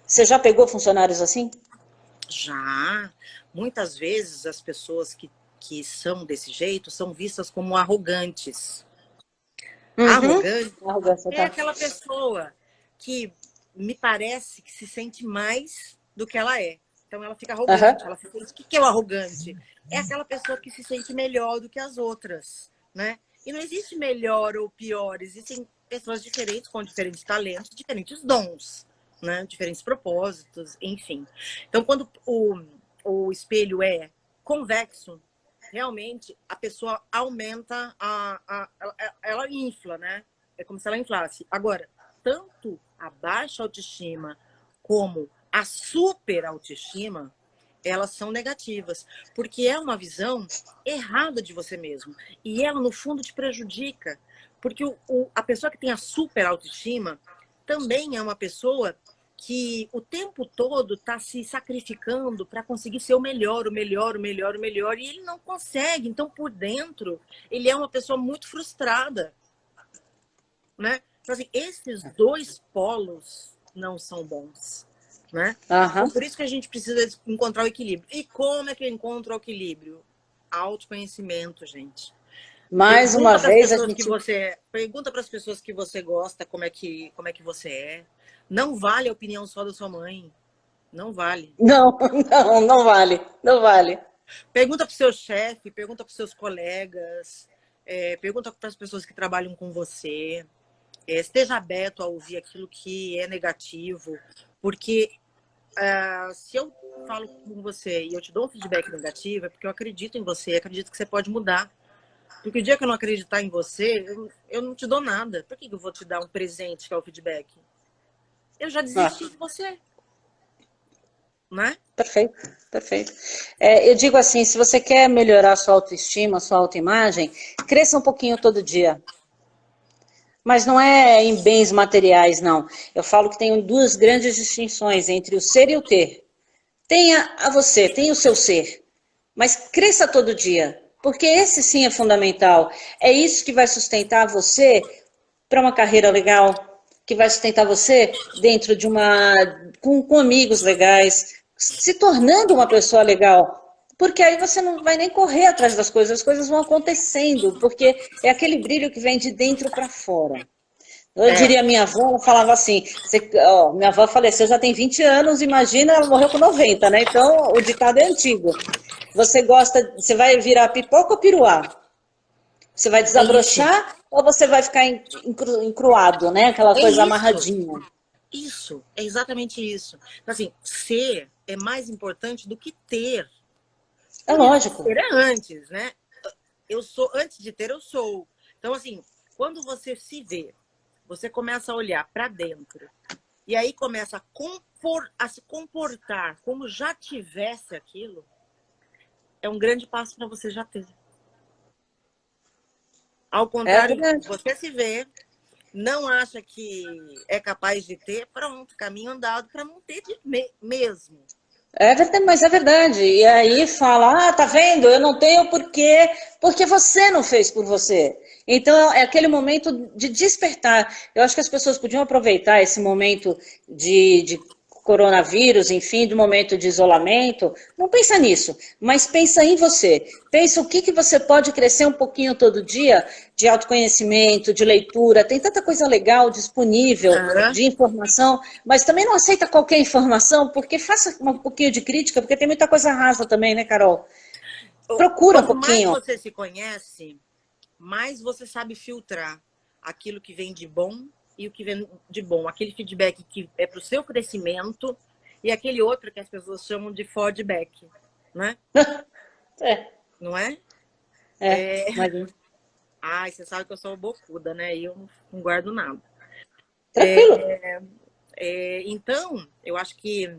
Você já pegou funcionários assim? Já, muitas vezes as pessoas que são desse jeito são vistas como arrogantes. Uhum. Arrogante Arrogância, é tá. aquela pessoa que me parece que se sente mais do que ela é. Então ela fica Aham. arrogante. Ela se sente... O que é o arrogante? É aquela pessoa que se sente melhor do que as outras, né? E não existe melhor ou pior. Existem pessoas diferentes, com diferentes talentos, diferentes dons, né? Diferentes propósitos, enfim. Então, quando o espelho é convexo, realmente a pessoa aumenta, ela infla, né? É como se ela inflasse. Agora, tanto a baixa autoestima como a super autoestima, elas são negativas, porque é uma visão errada de você mesmo. E ela, no fundo, te prejudica. Porque a pessoa que tem a super autoestima também é uma pessoa que o tempo todo está se sacrificando para conseguir ser o melhor, o melhor, o melhor, o melhor, e ele não consegue. Então, por dentro, ele é uma pessoa muito frustrada, né? Então, assim, esses dois polos não são bons, né? Então, Aham. por isso que a gente precisa encontrar o equilíbrio. E como é que eu encontro o equilíbrio? Autoconhecimento, gente. Mais uma Pergunta para as vez a pessoas que gente. você, pergunta para as pessoas que você gosta como é que você é. Não vale a opinião só da sua mãe. Não vale. Não, não, não vale, não vale. Pergunta para o seu chefe, pergunta para os seus colegas, pergunta para as pessoas que trabalham com você. Esteja aberto a ouvir aquilo que é negativo, porque se eu falo com você e eu te dou um feedback negativo, é porque eu acredito em você, acredito que você pode mudar. Porque o dia que eu não acreditar em você, eu não te dou nada. Por que eu vou te dar um presente que é o feedback? Eu já Ah, desisti de você, né? perfeito, perfeito. Eu digo assim, se você quer melhorar sua autoestima, sua autoimagem, cresça um pouquinho todo dia. Mas não é em bens materiais, não. Eu falo que tem duas grandes distinções entre o ser e o ter. Tenha a você, tenha o seu ser, mas cresça todo dia, porque esse sim é fundamental. É isso que vai sustentar você para uma carreira legal, que vai sustentar você dentro de com amigos legais, se tornando uma pessoa legal. Porque aí você não vai nem correr atrás das coisas, as coisas vão acontecendo, porque é aquele brilho que vem de dentro para fora. Eu É, diria, minha avó, ela falava assim, minha avó faleceu já tem 20 anos, imagina, ela morreu com 90, né? Então, o ditado é antigo. Você vai virar pipoca ou piruá? Você vai é isso. desabrochar ou você vai ficar encruado, né? Aquela É coisa isso. amarradinha. Isso. É exatamente isso. Então, assim, ser é mais importante do que ter. É Por isso, lógico. ter é antes, né? Eu sou, antes de ter, eu sou. Então, assim, quando você se vê, você começa a olhar para dentro e aí começa a se comportar como já tivesse aquilo, é um grande passo para você já ter. Ao É contrário, verdade. você se vê, não acha que é capaz de ter, pronto, caminho andado para não ter mesmo. É verdade, mas é verdade. E aí fala, tá vendo? Eu não tenho porque você não fez por você. Então é aquele momento de despertar. Eu acho que as pessoas podiam aproveitar esse momento de coronavírus, enfim, do momento de isolamento. Não pensa nisso, mas pensa em você. Pensa o que você pode crescer um pouquinho todo dia de autoconhecimento, de leitura. Tem tanta coisa legal disponível Uhum. de informação, mas também não aceita qualquer informação, porque faça um pouquinho de crítica, porque tem muita coisa rasa também, né, Carol? Procura um Quanto mais pouquinho. você se conhece, mais você sabe filtrar aquilo que vem de bom e o que vem de bom. Aquele feedback que é para o seu crescimento e aquele outro que as pessoas chamam de feedback, né? É, Não é? mas Ai, você sabe que eu sou bocuda, né? E eu não guardo nada. tranquilo. Então, eu acho que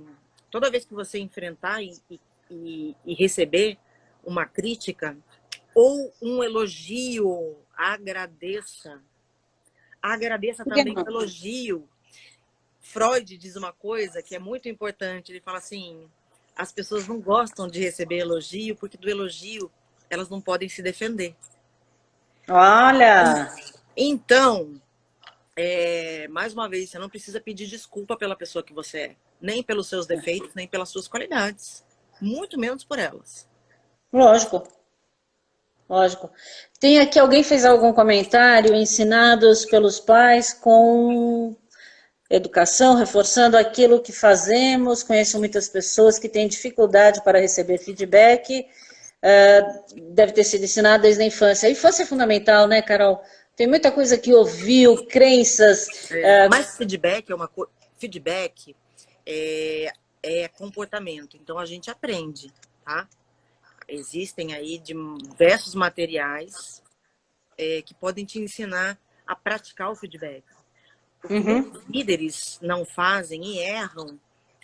toda vez que você enfrentar e receber uma crítica ou um elogio, agradeça. Agradeça Por que também o não? elogio. Freud diz uma coisa que é muito importante. Ele fala assim: as pessoas não gostam de receber elogio porque do elogio elas não podem se defender. Olha, Então, mais uma vez, você não precisa pedir desculpa pela pessoa que você é, nem pelos seus defeitos, nem pelas suas qualidades, muito menos por elas. lógico, lógico. Tem aqui alguém fez algum comentário, ensinados pelos pais com educação, reforçando aquilo que fazemos. Conheço muitas pessoas que têm dificuldade para receber feedback. Deve ter sido ensinado desde a infância. A infância é fundamental, né, Carol? Tem muita coisa que ouviu, crenças. Mas feedback é comportamento, então a gente aprende, tá? Existem aí diversos materiais que podem te ensinar a praticar o feedback. O que Uhum, muitos líderes não fazem e erram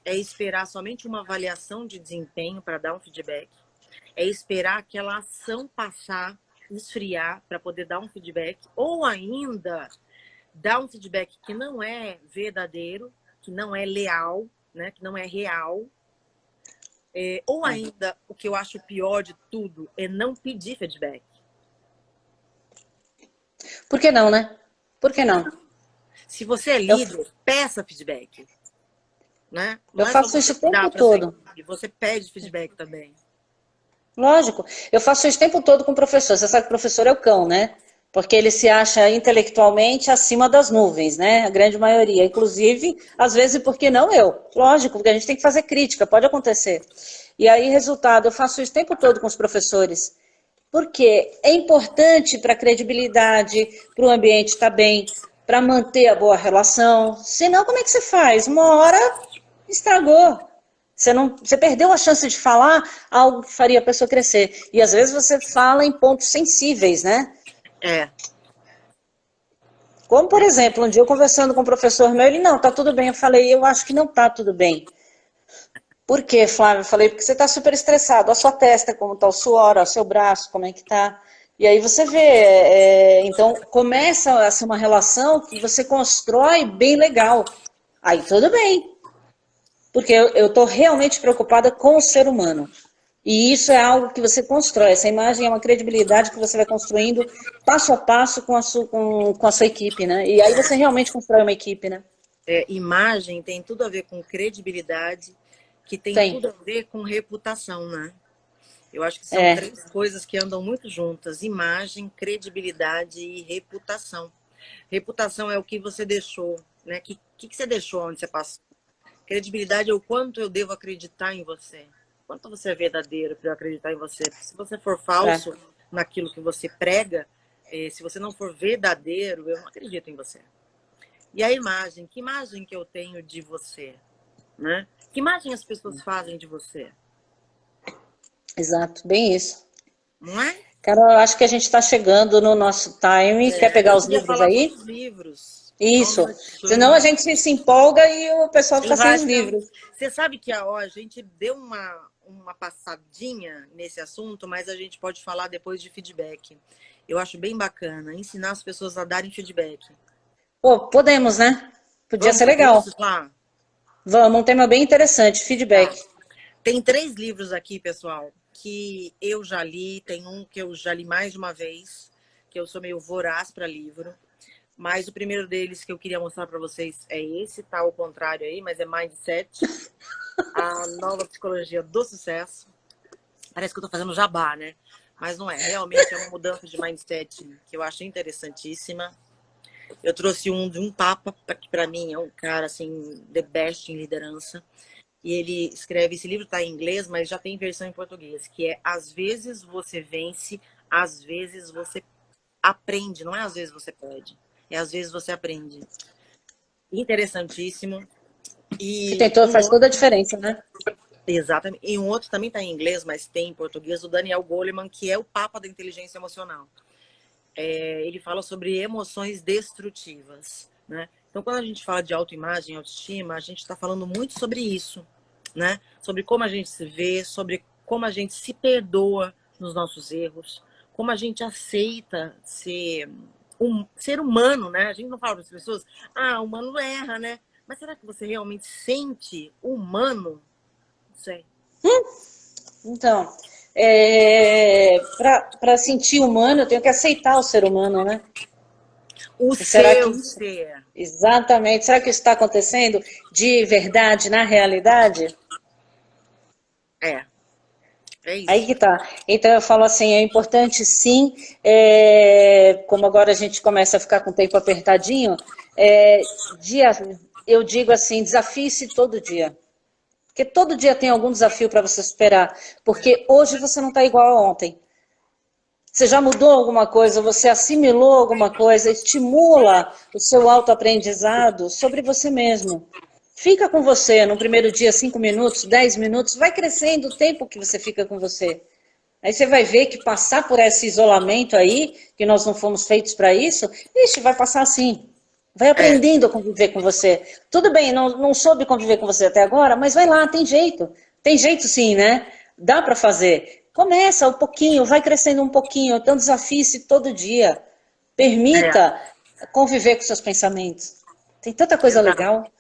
é esperar somente uma avaliação de desempenho para dar um feedback, é esperar aquela ação passar, esfriar para poder dar um feedback, ou ainda dar um feedback que não é verdadeiro, que não é leal, né, que não é real, ou ainda, o que eu acho pior de tudo, é não pedir feedback. Por que não, né? Por que não? Se você é líder, peça feedback. Né? Eu faço isso o tempo todo. E você pede feedback também. Lógico. Eu faço isso o tempo todo com o professor. Você sabe que o professor é o cão, né? Porque ele se acha intelectualmente acima das nuvens, né? A grande maioria. Inclusive, às vezes, por que não eu? Lógico, porque a gente tem que fazer crítica, pode acontecer. E aí, resultado, eu faço isso o tempo todo com os professores. Porque é importante para a credibilidade, para o ambiente estar bem, para manter a boa relação. Senão, como é que você faz? Uma hora estragou. Você perdeu a chance de falar algo que faria a pessoa crescer. E às vezes você fala em pontos sensíveis, né? Como, por exemplo, um dia eu conversando com um professor meu, ele, não, tá tudo bem. Eu falei, eu acho que não tá tudo bem. Por quê, Flávio? Eu falei, porque você tá super estressado. A sua testa, como tá o suor, o seu braço, como é que tá? E aí você vê, então começa a ser uma relação que você constrói bem legal. Aí tudo bem. Porque eu estou realmente preocupada com o ser humano. E isso é algo que você constrói. Essa imagem é uma credibilidade que você vai construindo passo a passo com a sua equipe, né? E aí você realmente constrói uma equipe, né? Imagem tem tudo a ver com credibilidade, que tem tudo a ver com reputação, né? Eu acho que são três coisas que andam muito juntas: imagem, credibilidade e reputação. Reputação é o que você deixou, né? O que você deixou onde você passou? Credibilidade é o quanto eu devo acreditar em você. Quanto você é verdadeiro para eu acreditar em você. Porque se você for falso naquilo que você prega, se você não for verdadeiro, eu não acredito em você. E a imagem? Que imagem que eu tenho de você? Né? Que imagem as pessoas fazem de você? Exato, bem isso. Não é? Cara, eu acho que a gente está chegando no nosso time. Quer pegar os livros aí? Os livros. Isso. Senão a gente se empolga e o pessoal fica sem os livros. Você sabe que a gente deu uma passadinha nesse assunto, mas a gente pode falar depois de feedback. Eu acho bem bacana ensinar as pessoas a darem feedback. Pô, podemos, né? Podia ser legal. Lá? Vamos, um tema bem interessante, feedback. Tem 3 livros aqui, pessoal, que eu já li. Tem um que eu já li mais de uma vez, que eu sou meio voraz para livro. Mas o primeiro deles que eu queria mostrar para vocês é esse, tá ao contrário aí, mas é Mindset, a nova psicologia do sucesso. Parece que eu tô fazendo jabá, né? Mas não é, realmente é uma mudança de mindset que eu achei interessantíssima. Eu trouxe um de um papa, que para mim é um cara, assim, the best em liderança. E ele escreve, esse livro tá em inglês, mas já tem versão em português, que é: às vezes você vence, às vezes você aprende, não é às vezes você perde. Às vezes você aprende. Interessantíssimo. E faz toda a diferença, né? Exatamente. E um outro também está em inglês, mas tem em português, o Daniel Goleman, que é o papa da inteligência emocional. Ele fala sobre emoções destrutivas, né? Então, quando a gente fala de autoimagem, autoestima, a gente está falando muito sobre isso, né? Sobre como a gente se vê, sobre como a gente se perdoa nos nossos erros, como a gente aceita ser humano, né? A gente não fala para as pessoas, o humano erra, né? Mas será que você realmente sente humano? Não sei. Então, para sentir humano, eu tenho que aceitar o ser humano, né? Ser. Exatamente. Será que isso está acontecendo de verdade, na realidade? É isso. Aí que tá. Então eu falo assim, é importante sim, como agora a gente começa a ficar com o tempo apertadinho, eu digo assim, desafie-se todo dia. Porque todo dia tem algum desafio para você superar. Porque hoje você não está igual a ontem. Você já mudou alguma coisa, você assimilou alguma coisa, estimula o seu autoaprendizado sobre você mesmo. Fica com você no primeiro dia 5 minutos, 10 minutos, vai crescendo o tempo que você fica com você. Aí você vai ver que passar por esse isolamento aí, que nós não fomos feitos para isso, vai passar assim. Vai aprendendo a conviver com você. Tudo bem, não soube conviver com você até agora, mas vai lá, tem jeito. Tem jeito sim, né? Dá para fazer. Começa um pouquinho, vai crescendo um pouquinho. Então desafie-se todo dia. É, Permita conviver com seus pensamentos. Tem tanta coisa exato. legal.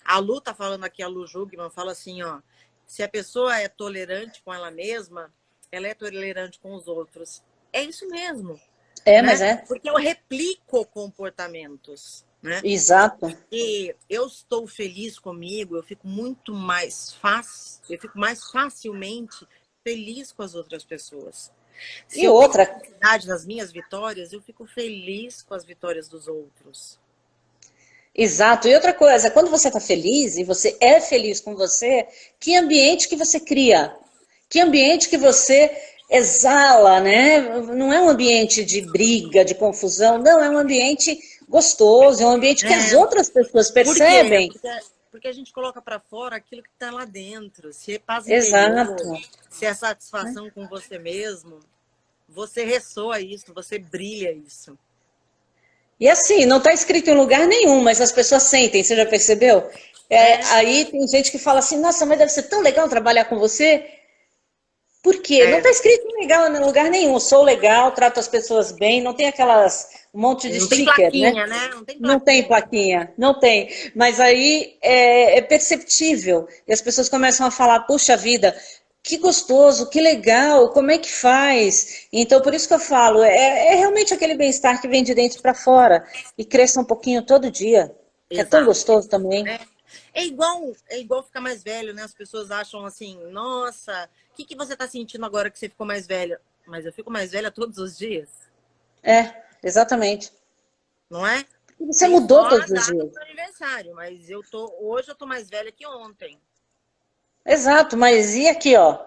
A Lu tá falando aqui, a Lu Jugman, fala assim, ó, se a pessoa é tolerante com ela mesma, ela é tolerante com os outros. É isso mesmo, É, mas né? é. Porque eu replico comportamentos, né? Exato. E eu estou feliz comigo, eu fico muito mais fácil, eu fico mais facilmente feliz com as outras pessoas. Se E eu tenho outra, felicidade nas minhas vitórias, eu fico feliz com as vitórias dos outros. exato. E outra coisa, quando você está feliz e você é feliz com você, que ambiente que você cria? Que ambiente que você exala, né? Não é um ambiente de briga, de confusão, não, é um ambiente gostoso, é um ambiente que as É, outras pessoas por quê? percebem. Porque a gente coloca para fora aquilo que está lá dentro. Se é paz interior, Exato. se é satisfação com você mesmo, você ressoa isso, você brilha isso. E assim, não está escrito em lugar nenhum, mas as pessoas sentem, você já percebeu? É, É, aí tem gente que fala assim, nossa, mas deve ser tão legal trabalhar com você. Por quê? Não está é. escrito legal em lugar nenhum. Eu sou legal, trato as pessoas bem, não tem aquelas um monte de Não tem sticker, né? plaquinha, né? Não tem Não tem plaquinha. plaquinha, não tem. Mas aí é perceptível. E as pessoas começam a falar, puxa vida, que gostoso, que legal, como é que faz? Então, por isso que eu falo, é realmente aquele bem-estar que vem de dentro para fora e cresça um pouquinho todo dia, que é tão Exato. gostoso também. É, é igual ficar mais velho, né? As pessoas acham assim, nossa, que você tá sentindo agora que você ficou mais velha? Mas eu fico mais velha todos os dias, É, exatamente. não é? E você Tem mudou só a todos os data dias. do meu aniversário, mas hoje eu tô mais velha que ontem. Exato, mas e aqui, ó?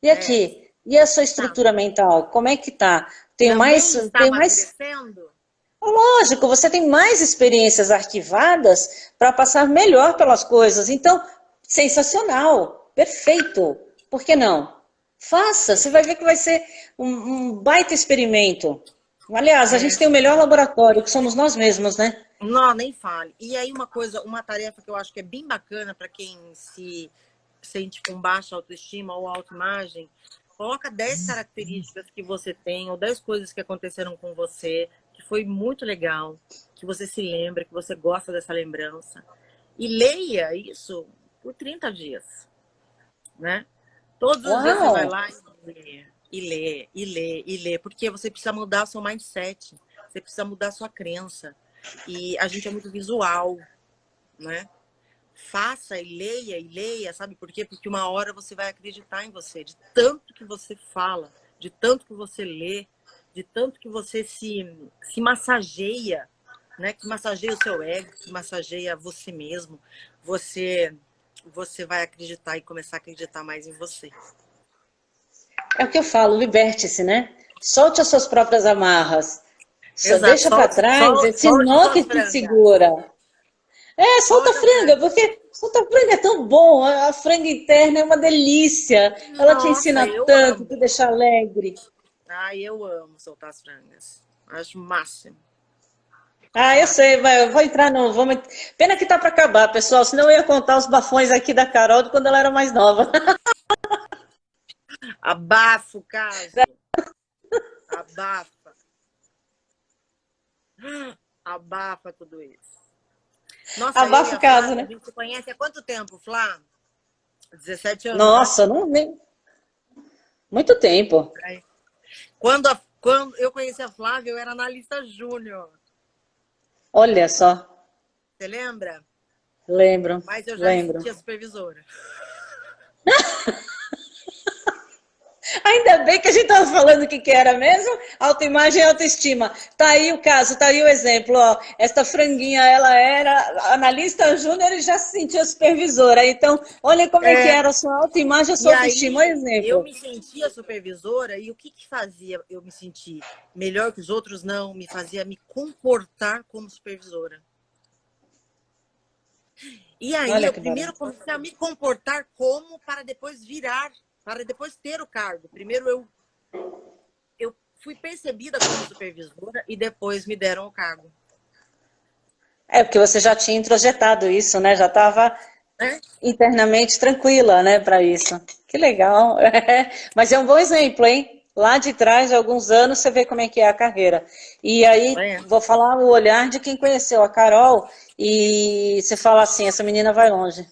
E É, aqui? E a sua tá. estrutura mental? Como é que tá? Também está Tenho mais. amadurecendo? Lógico, você tem mais experiências arquivadas para passar melhor pelas coisas. Então, sensacional, perfeito. Por que não? Faça, você vai ver que vai ser um baita experimento. Aliás, a gente É, tem o melhor laboratório, que somos nós mesmos, né? não, nem fale. E aí uma coisa, uma tarefa que eu acho que é bem bacana para quem se sente com baixa autoestima ou autoimagem, coloca 10 características que você tem ou 10 coisas que aconteceram com você, que foi muito legal, que você se lembra, que você gosta dessa lembrança. E leia isso por 30 dias, né? Todos os dias você Uau! vai lá e lê, e lê, e lê, e lê, porque você precisa mudar seu mindset, você precisa mudar sua crença. E a gente é muito visual, né? Faça e leia, sabe por quê? Porque uma hora você vai acreditar em você, de tanto que você fala, de tanto que você lê, de tanto que você se massageia, né? Que massageia o seu ego, que massageia você mesmo. Você, você vai acreditar e começar a acreditar mais em você. É o que eu falo, liberte-se, né? Solte as suas próprias amarras. Só Exato, deixa para trás esse solte nó suas que te frangas. segura. É, solta a Solte as franga, frangas. porque solta a franga é tão bom. A franga interna é uma delícia. Ela te Nossa, ensina eu tanto, te amo. deixa alegre. Ai, eu amo soltar as frangas. Acho o máximo. Ah, Acho o eu máximo. sei, eu vou entrar no. Vamos... Pena que tá para acabar, pessoal, senão eu ia contar os bafões aqui da Carol de quando ela era mais nova. Abafa o caso. Abafa. Abafa tudo isso. Nossa, eu e Abafa o a caso, Flávia, a né? gente se conhece há quanto tempo, Flá? 17 anos, né? Nossa, não nem muito tempo. Quando eu conheci a Flávia, eu era analista júnior. Olha só, Você lembra? lembro, Mas eu já me lembro. sentia supervisora. Ainda bem que a gente estava falando o que, que era mesmo, autoimagem e autoestima. Tá aí o caso, tá aí o exemplo. Ó. Esta franguinha, ela era analista júnior e já se sentia supervisora. Então, olha como é que É, era a sua autoimagem e a e sua autoestima. Um aí, eu exemplo. me sentia supervisora e o que fazia eu me sentir melhor que os outros? Não, me fazia me comportar como supervisora. E aí, Olha eu que primeiro barato. comecei a me comportar como para depois virar, para depois ter o cargo. Primeiro eu fui percebida como supervisora e depois me deram o cargo. É, porque você já tinha introjetado isso, né? Já estava né? internamente tranquila, né, para isso. Que legal. Mas é um bom exemplo, hein? Lá de trás, de alguns anos, você vê como é que é a carreira. E aí, É. vou falar o olhar de quem conheceu a Carol e você fala assim, essa menina vai longe.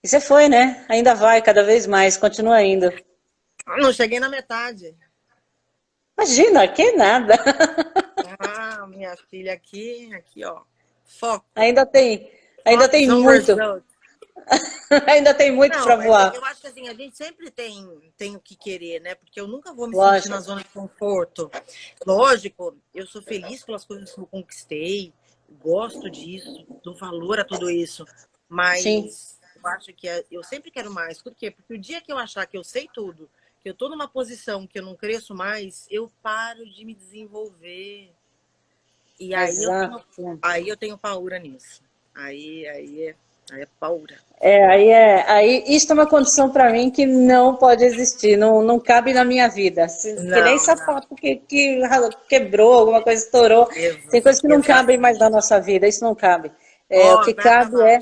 E você foi, né? Ainda vai, cada vez mais, continua indo. Não cheguei na metade. Imagina, que nada. Ah, minha filha aqui, ó. Foco. Ainda tem Focus on muito, results. ainda tem muito para Não, voar. eu acho que assim, a gente sempre tem o que querer, né? Porque eu nunca vou me sentir na Lógico. zona de conforto. Lógico, eu sou feliz pelas coisas que eu conquistei, gosto disso, dou valor a tudo isso. Sim, Mas eu acho que eu sempre quero mais. Por quê? Porque o dia que eu achar que eu sei tudo, que eu tô numa posição que eu não cresço mais, eu paro de me desenvolver. E exato. aí eu tenho paura nisso. Aí é paura. Aí isso é uma condição para mim que não pode existir, não, não cabe na minha vida. Que nem Não, não. sapato que quebrou, alguma coisa estourou. Tem coisas que não cabem mais na Exatamente. nossa vida, isso não cabe. É, o Ó, que vai cabe acabar. é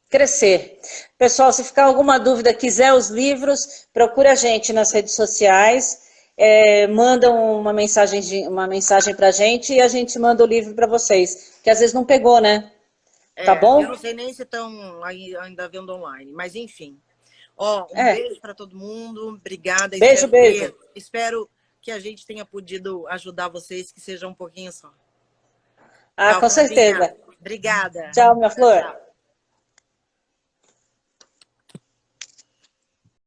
crescer. Pessoal, se ficar alguma dúvida, quiser os livros, procura a gente nas redes sociais, manda uma mensagem para a gente e a gente manda o livro para vocês, que às vezes não pegou, né? Tá Eu não bom? sei nem se estão ainda vendo online, mas enfim. Ó, um É. beijo para todo mundo. Obrigada. Beijo, beijo. Espero que a gente tenha podido ajudar vocês, que seja um pouquinho só. Ah, Tchau, com Flavinha. certeza. Obrigada. Tchau, minha Tchau, flor. tchau.